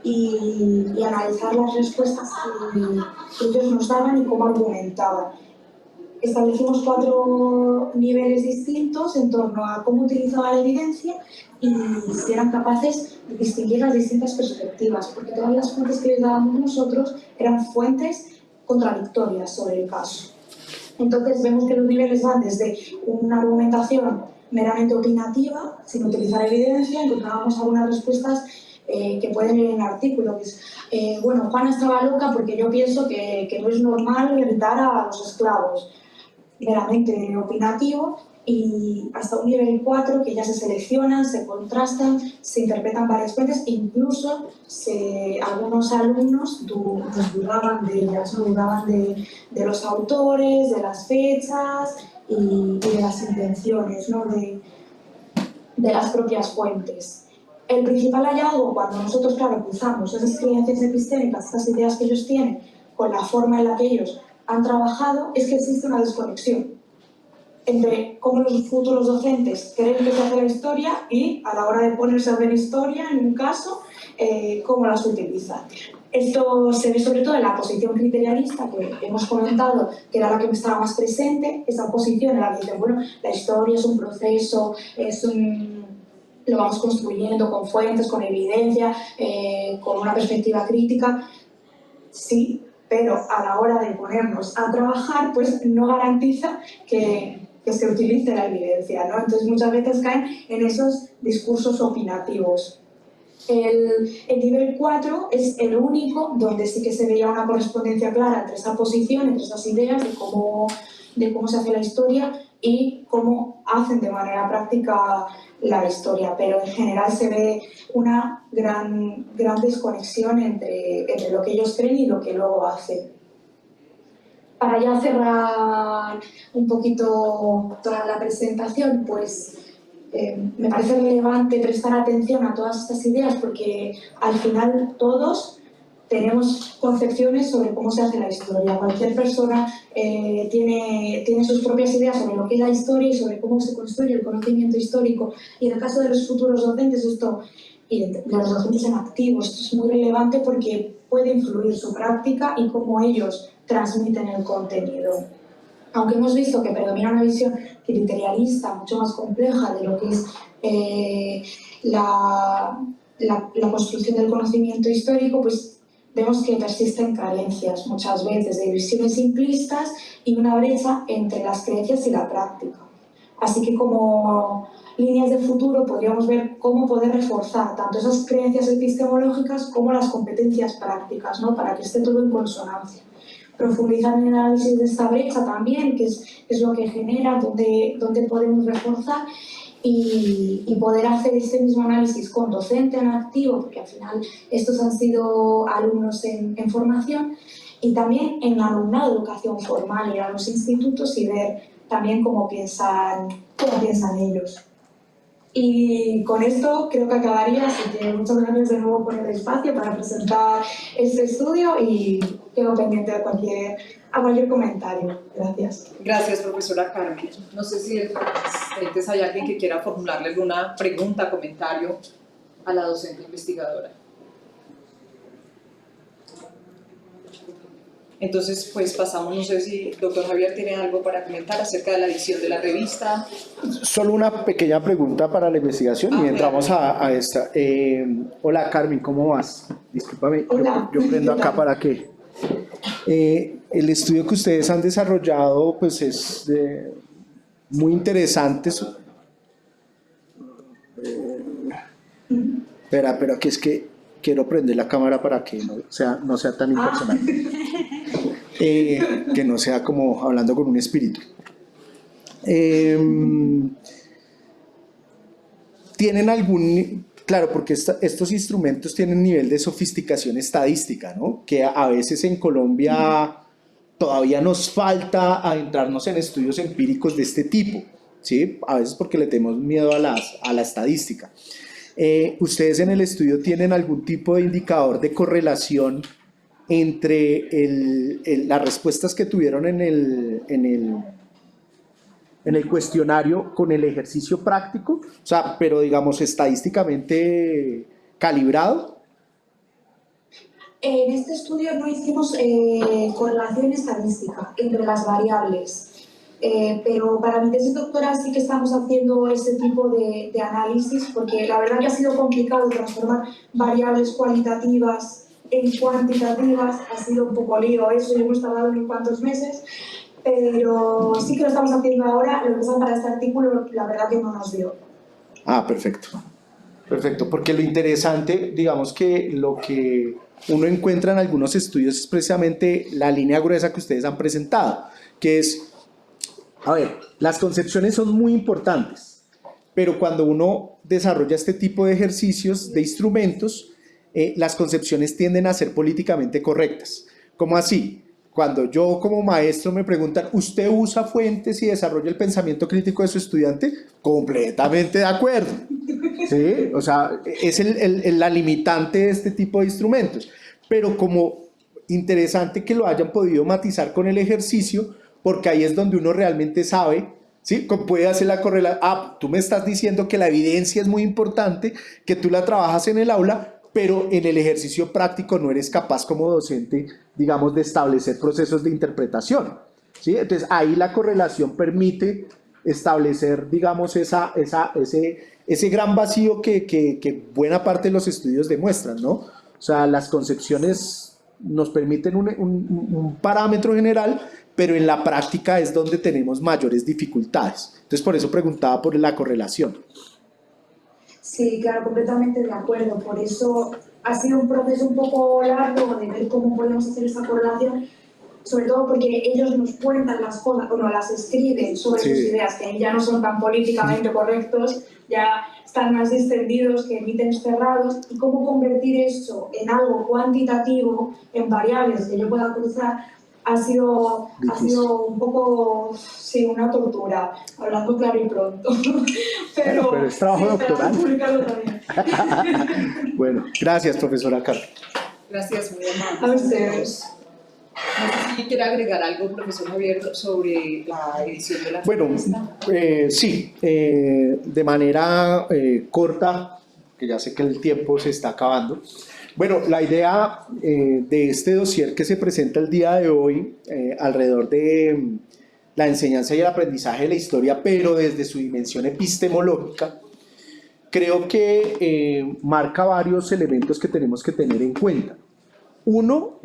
y analizar las respuestas que ellos nos daban y cómo argumentaban. Establecimos 4 niveles distintos en torno a cómo utilizaba la evidencia y si eran capaces de distinguir las distintas perspectivas, porque todas las fuentes que les dábamos nosotros eran fuentes contradictorias sobre el caso. Entonces vemos que los niveles van desde una argumentación meramente opinativa, sin utilizar evidencia, encontrábamos algunas respuestas que pueden ir en el artículo, que es, bueno, Juana estaba loca porque yo pienso que no es normal irritar a los esclavos, meramente opinativo, y hasta un nivel 4 que ya se seleccionan, se contrastan, se interpretan varias fuentes, incluso algunos alumnos nos dudaban de ellas, ¿no? Dudaban de los autores, de las fechas y de las intenciones, ¿no? de las propias fuentes. El principal hallazgo, cuando nosotros, claro, cruzamos esas creencias epistémicas, esas ideas que ellos tienen, con la forma en la que ellos han trabajado, es que existe una desconexión entre cómo los futuros docentes creen que se hace la historia y, a la hora de ponerse a ver historia, en un caso, cómo las utilizan. Esto se ve sobre todo en la posición criterialista que hemos comentado, que era la que estaba más presente, esa posición en la que dicen, bueno, la historia es un proceso, lo vamos construyendo con fuentes, con evidencia, con una perspectiva crítica. Sí, pero a la hora de ponernos a trabajar, pues no garantiza que se utilice la evidencia, ¿no? Entonces muchas veces caen en esos discursos opinativos. El nivel 4 es el único donde sí que se veía una correspondencia clara entre esa posición, entre esas ideas de cómo se hace la historia y cómo hacen de manera práctica la historia, pero en general se ve una gran desconexión entre lo que ellos creen y lo que luego hacen. Para ya cerrar un poquito toda la presentación, pues me parece relevante prestar atención a todas estas ideas porque al final todos tenemos concepciones sobre cómo se hace la historia. Cualquier persona tiene sus propias ideas sobre lo que es la historia y sobre cómo se construye el conocimiento histórico. Y en el caso de los futuros docentes, y de los docentes en activo, esto es muy relevante porque puede influir su práctica y cómo ellos transmiten el contenido. Aunque hemos visto que predomina una visión criterialista mucho más compleja de lo que es la construcción del conocimiento histórico, pues vemos que persisten carencias muchas veces de visiones simplistas y una brecha entre las creencias y la práctica. Así que como líneas de futuro podríamos ver cómo poder reforzar tanto esas creencias epistemológicas como las competencias prácticas, ¿no? Para que esté todo en consonancia. Profundizar en el análisis de esta brecha también, que es lo que genera, dónde podemos reforzar y poder hacer este mismo análisis con docente en activo, porque al final estos han sido alumnos en formación, y también en alumnado de educación formal, ir a los institutos y ver también cómo piensan ellos. Y con esto creo que acabaría, así que muchas gracias de nuevo por el espacio para presentar este estudio y quedo pendiente a cualquier comentario. Gracias. Gracias, profesora Carmen. No sé si de los asistentes hay alguien que quiera formularle alguna pregunta, comentario a la docente investigadora. Entonces, pues pasamos, no sé si doctor Javier tiene algo para comentar acerca de la edición de la revista. Solo una pequeña pregunta para la investigación y entramos a esta. Hola Carmen, ¿cómo vas? Discúlpame, Hola. yo prendo acá para que... el estudio que ustedes han desarrollado pues es muy interesante. Espera, que es que quiero prender la cámara para que no sea tan impersonal. Que no sea como hablando con un espíritu. ¿Tienen algún... Claro, porque estos instrumentos tienen nivel de sofisticación estadística, ¿no? Que a veces en Colombia todavía nos falta adentrarnos en estudios empíricos de este tipo, ¿sí? A veces porque le tenemos miedo a la estadística. ¿Ustedes en el estudio tienen algún tipo de indicador de correlación entre las respuestas que tuvieron en el cuestionario con el ejercicio práctico? O sea, pero digamos estadísticamente calibrado. En este estudio no hicimos correlación estadística entre las variables, pero para mi tesis doctoral sí que estamos haciendo ese tipo de análisis, porque la verdad que ha sido complicado transformar variables cualitativas en cuantitativas, ha sido un poco lío eso y hemos tardado unos cuantos meses, pero sí que lo estamos haciendo ahora. Lo que pasa para este artículo, la verdad que no nos dio. Ah, perfecto, porque lo interesante, digamos que lo que uno encuentra en algunos estudios es precisamente la línea gruesa que ustedes han presentado, que es, a ver, las concepciones son muy importantes, pero cuando uno desarrolla este tipo de ejercicios, de instrumentos, las concepciones tienden a ser políticamente correctas. ¿Cómo así? Cuando yo como maestro me preguntan, ¿usted usa fuentes y desarrolla el pensamiento crítico de su estudiante? Completamente de acuerdo. ¿sí? O sea, es la limitante de este tipo de instrumentos. Pero como interesante que lo hayan podido matizar con el ejercicio, porque ahí es donde uno realmente sabe, ¿sí? Puede hacer la correlación. Ah, tú me estás diciendo que la evidencia es muy importante, que tú la trabajas en el aula, pero en el ejercicio práctico no eres capaz como docente, digamos, de establecer procesos de interpretación, ¿sí? Entonces ahí la correlación permite establecer, digamos, ese gran vacío que buena parte de los estudios demuestran, ¿no? O sea, las concepciones nos permiten un parámetro general, pero en la práctica es donde tenemos mayores dificultades. Entonces, por eso preguntaba por la correlación. Sí, claro, completamente de acuerdo. Por eso ha sido un proceso un poco largo de ver cómo podemos hacer esa correlación, sobre todo porque ellos nos cuentan las cosas, o nos las escriben sobre sus ideas, que ya no son tan políticamente correctos, ya están más distendidos que ítems cerrados, y cómo convertir eso en algo cuantitativo, en variables que yo pueda cruzar, ha sido un poco, sí, una tortura, hablando claro y pronto. Pero es trabajo doctoral. Publicarlo también. Bueno, gracias, profesora Carmen. Gracias, muy amable. A ustedes. No sé si quiere agregar algo, profesor Javier, sobre la edición de la Bueno, revista. sí, de manera corta, que ya sé que el tiempo se está acabando. Bueno, la idea de este dossier que se presenta el día de hoy alrededor de la enseñanza y el aprendizaje de la historia, pero desde su dimensión epistemológica, creo que marca varios elementos que tenemos que tener en cuenta. Uno,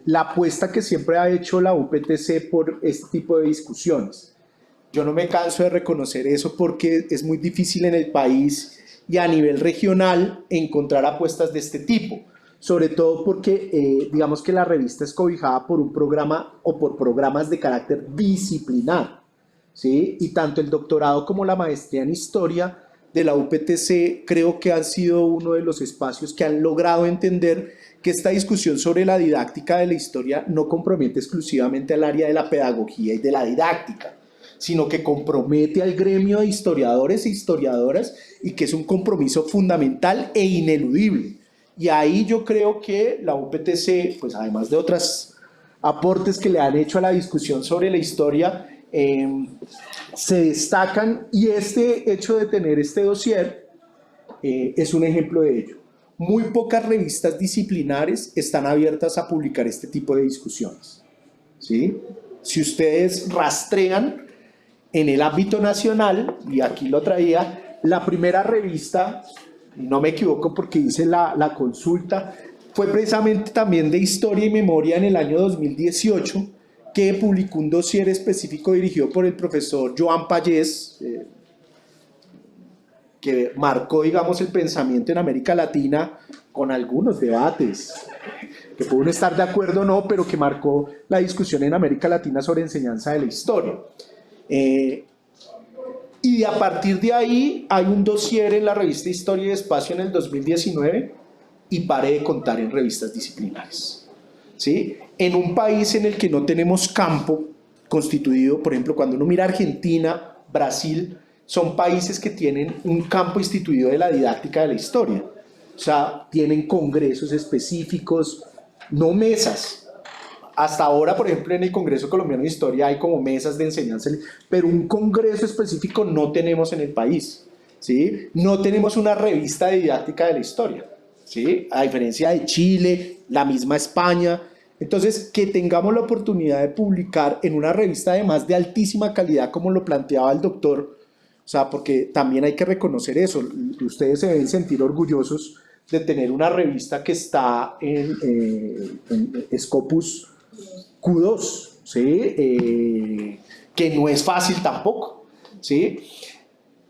la apuesta que siempre ha hecho la UPTC por este tipo de discusiones. Yo no me canso de reconocer eso porque es muy difícil en el país y a nivel regional encontrar apuestas de este tipo, sobre todo porque digamos que la revista es cobijada por un programa o por programas de carácter disciplinar, ¿sí? Y tanto el doctorado como la maestría en historia de la UPTC creo que han sido uno de los espacios que han logrado entender que esta discusión sobre la didáctica de la historia no compromete exclusivamente al área de la pedagogía y de la didáctica, sino que compromete al gremio de historiadores e historiadoras y que es un compromiso fundamental e ineludible. Y ahí yo creo que la UPTC, pues además de otros aportes que le han hecho a la discusión sobre la historia, se destacan, y este hecho de tener este dossier es un ejemplo de ello. Muy pocas revistas disciplinares están abiertas a publicar este tipo de discusiones, ¿sí? Si ustedes rastrean en el ámbito nacional, y aquí lo traía, la primera revista, no me equivoco porque hice la consulta, fue precisamente también de Historia y Memoria en el año 2018, que publicó un dossier específico dirigido por el profesor Joan Pallés, que marcó, digamos, el pensamiento en América Latina con algunos debates, que pueden estar de acuerdo o no, pero que marcó la discusión en América Latina sobre enseñanza de la historia. Y a partir de ahí hay un dossier en la revista Historia y Espacio en el 2019 y paré de contar en revistas disciplinares, ¿sí? En un país en el que no tenemos campo constituido, por ejemplo, cuando uno mira Argentina, Brasil, son países que tienen un campo instituido de la didáctica de la historia. O sea, tienen congresos específicos, no mesas. Hasta ahora, por ejemplo, en el Congreso Colombiano de Historia hay como mesas de enseñanza, pero un congreso específico no tenemos en el país, ¿sí? No tenemos una revista de didáctica de la historia, ¿sí? A diferencia de Chile, la misma España. Entonces, que tengamos la oportunidad de publicar en una revista además de altísima calidad, como lo planteaba el doctor, o sea, porque también hay que reconocer eso, ustedes se deben sentir orgullosos de tener una revista que está en Scopus Q2, ¿sí? Que no es fácil tampoco, ¿sí?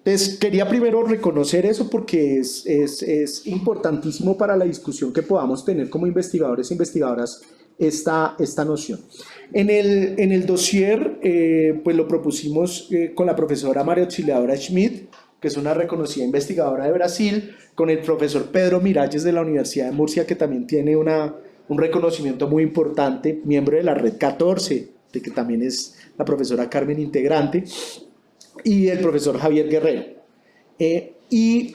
Entonces, quería primero reconocer eso porque es importantísimo para la discusión que podamos tener como investigadores e investigadoras esta noción. En el dossier, pues lo propusimos con la profesora María Auxiliadora Schmidt, que es una reconocida investigadora de Brasil, con el profesor Pedro Miralles de la Universidad de Murcia, que también tiene un reconocimiento muy importante, miembro de la Red 14, de que también es la profesora Carmen integrante, y el profesor Javier Guerrero. y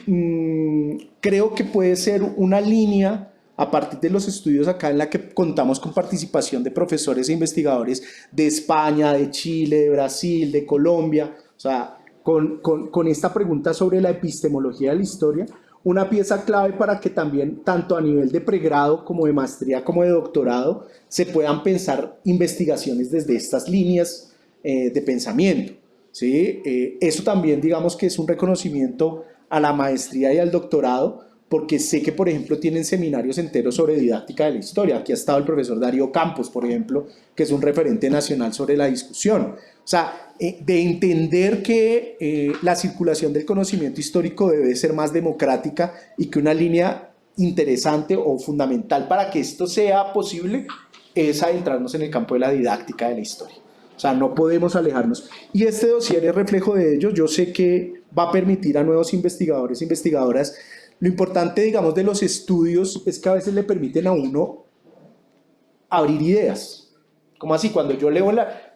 creo que puede ser una línea a partir de los estudios acá en la que contamos con participación de profesores e investigadores de España, de Chile, de Brasil, de Colombia, o sea, con esta pregunta sobre la epistemología de la historia, una pieza clave para que también, tanto a nivel de pregrado como de maestría como de doctorado, se puedan pensar investigaciones desde estas líneas de pensamiento, ¿sí? Eso también, digamos que es un reconocimiento a la maestría y al doctorado, porque sé que, por ejemplo, tienen seminarios enteros sobre didáctica de la historia. Aquí ha estado el profesor Darío Campos, por ejemplo, que es un referente nacional sobre la discusión. O sea, de entender que la circulación del conocimiento histórico debe ser más democrática y que una línea interesante o fundamental para que esto sea posible es adentrarnos en el campo de la didáctica de la historia. O sea, no podemos alejarnos. Y este dossier es reflejo de ello. Yo sé que va a permitir a nuevos investigadores e investigadoras. Lo importante, digamos, de los estudios es que a veces le permiten a uno abrir ideas. Como así, cuando yo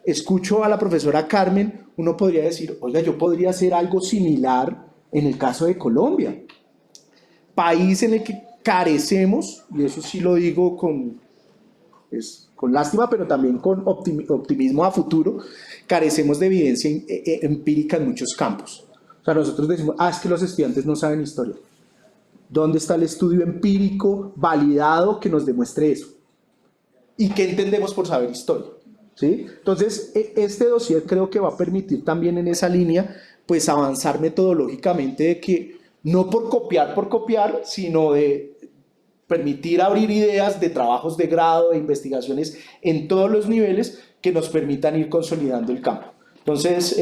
escucho a la profesora Carmen, uno podría decir, oiga, yo podría hacer algo similar en el caso de Colombia. País en el que carecemos, y eso sí lo digo con lástima, pero también con optimismo a futuro, carecemos de evidencia empírica en muchos campos. O sea, nosotros decimos, es que los estudiantes no saben historia. ¿Dónde está el estudio empírico validado que nos demuestre eso? ¿Y qué entendemos por saber historia? ¿Sí? Entonces, este dossier creo que va a permitir también en esa línea, pues avanzar metodológicamente de que no por copiar, sino de permitir abrir ideas de trabajos de grado, de investigaciones en todos los niveles que nos permitan ir consolidando el campo. Entonces,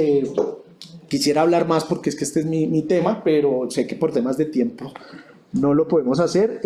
quisiera hablar más porque es que este es mi tema, pero sé que por temas de tiempo no lo podemos hacer.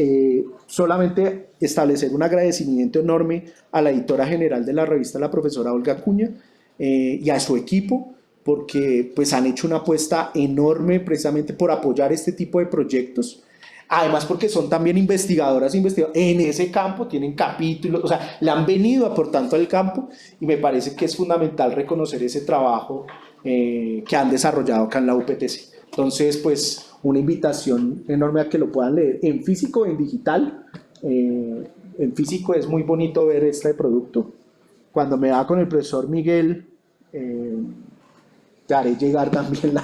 Solamente establecer un agradecimiento enorme a la editora general de la revista, la profesora Olga Acuña, y a su equipo, porque pues han hecho una apuesta enorme precisamente por apoyar este tipo de proyectos. Además porque son también investigadoras en ese campo, tienen capítulos, o sea, le han venido aportando al campo, y me parece que es fundamental reconocer ese trabajo que han desarrollado acá en la UPTC. Entonces, pues, una invitación enorme a que lo puedan leer en físico o en digital. En físico es muy bonito ver este producto. Cuando me va con el profesor Miguel, te haré llegar también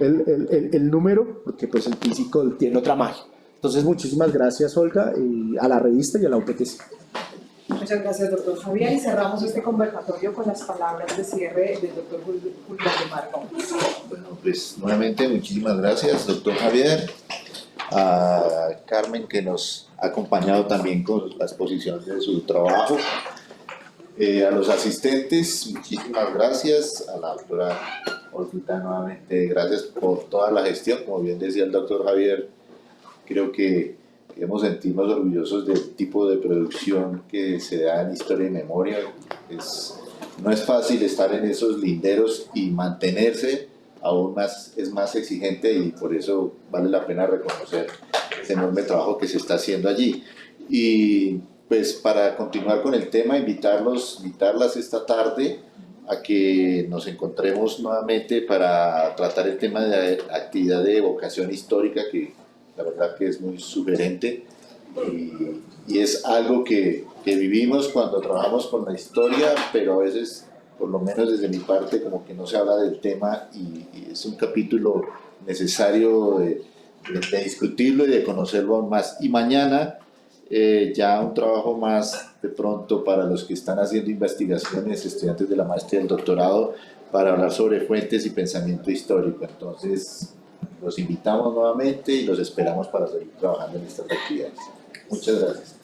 el número, porque pues el físico tiene otra magia. Entonces, muchísimas gracias, Olga, a la revista y a la UPTC. Muchas gracias, doctor Javier, y cerramos este conversatorio con las palabras de cierre del doctor Julio Aymar Gómez. Bueno, pues nuevamente muchísimas gracias, doctor Javier, a Carmen, que nos ha acompañado también con la exposición de su trabajo, a los asistentes, muchísimas gracias, a la doctora Olguita nuevamente, gracias por toda la gestión. Como bien decía el doctor Javier, creo que debemos sentirnos orgullosos del tipo de producción que se da en Historia y Memoria. No es fácil estar en esos linderos y mantenerse, aún más, es más exigente, y por eso vale la pena reconocer ese enorme trabajo que se está haciendo allí. Y pues para continuar con el tema, invitarlas esta tarde a que nos encontremos nuevamente para tratar el tema de la actividad de evocación histórica, que la verdad que es muy sugerente y es algo que vivimos cuando trabajamos con la historia, pero a veces, por lo menos desde mi parte, como que no se habla del tema, y es un capítulo necesario de discutirlo y de conocerlo aún más. Y mañana ya un trabajo más de pronto para los que están haciendo investigaciones, estudiantes de la maestría y del doctorado, para hablar sobre fuentes y pensamiento histórico. Entonces, los invitamos nuevamente y los esperamos para seguir trabajando en estas actividades. Muchas gracias.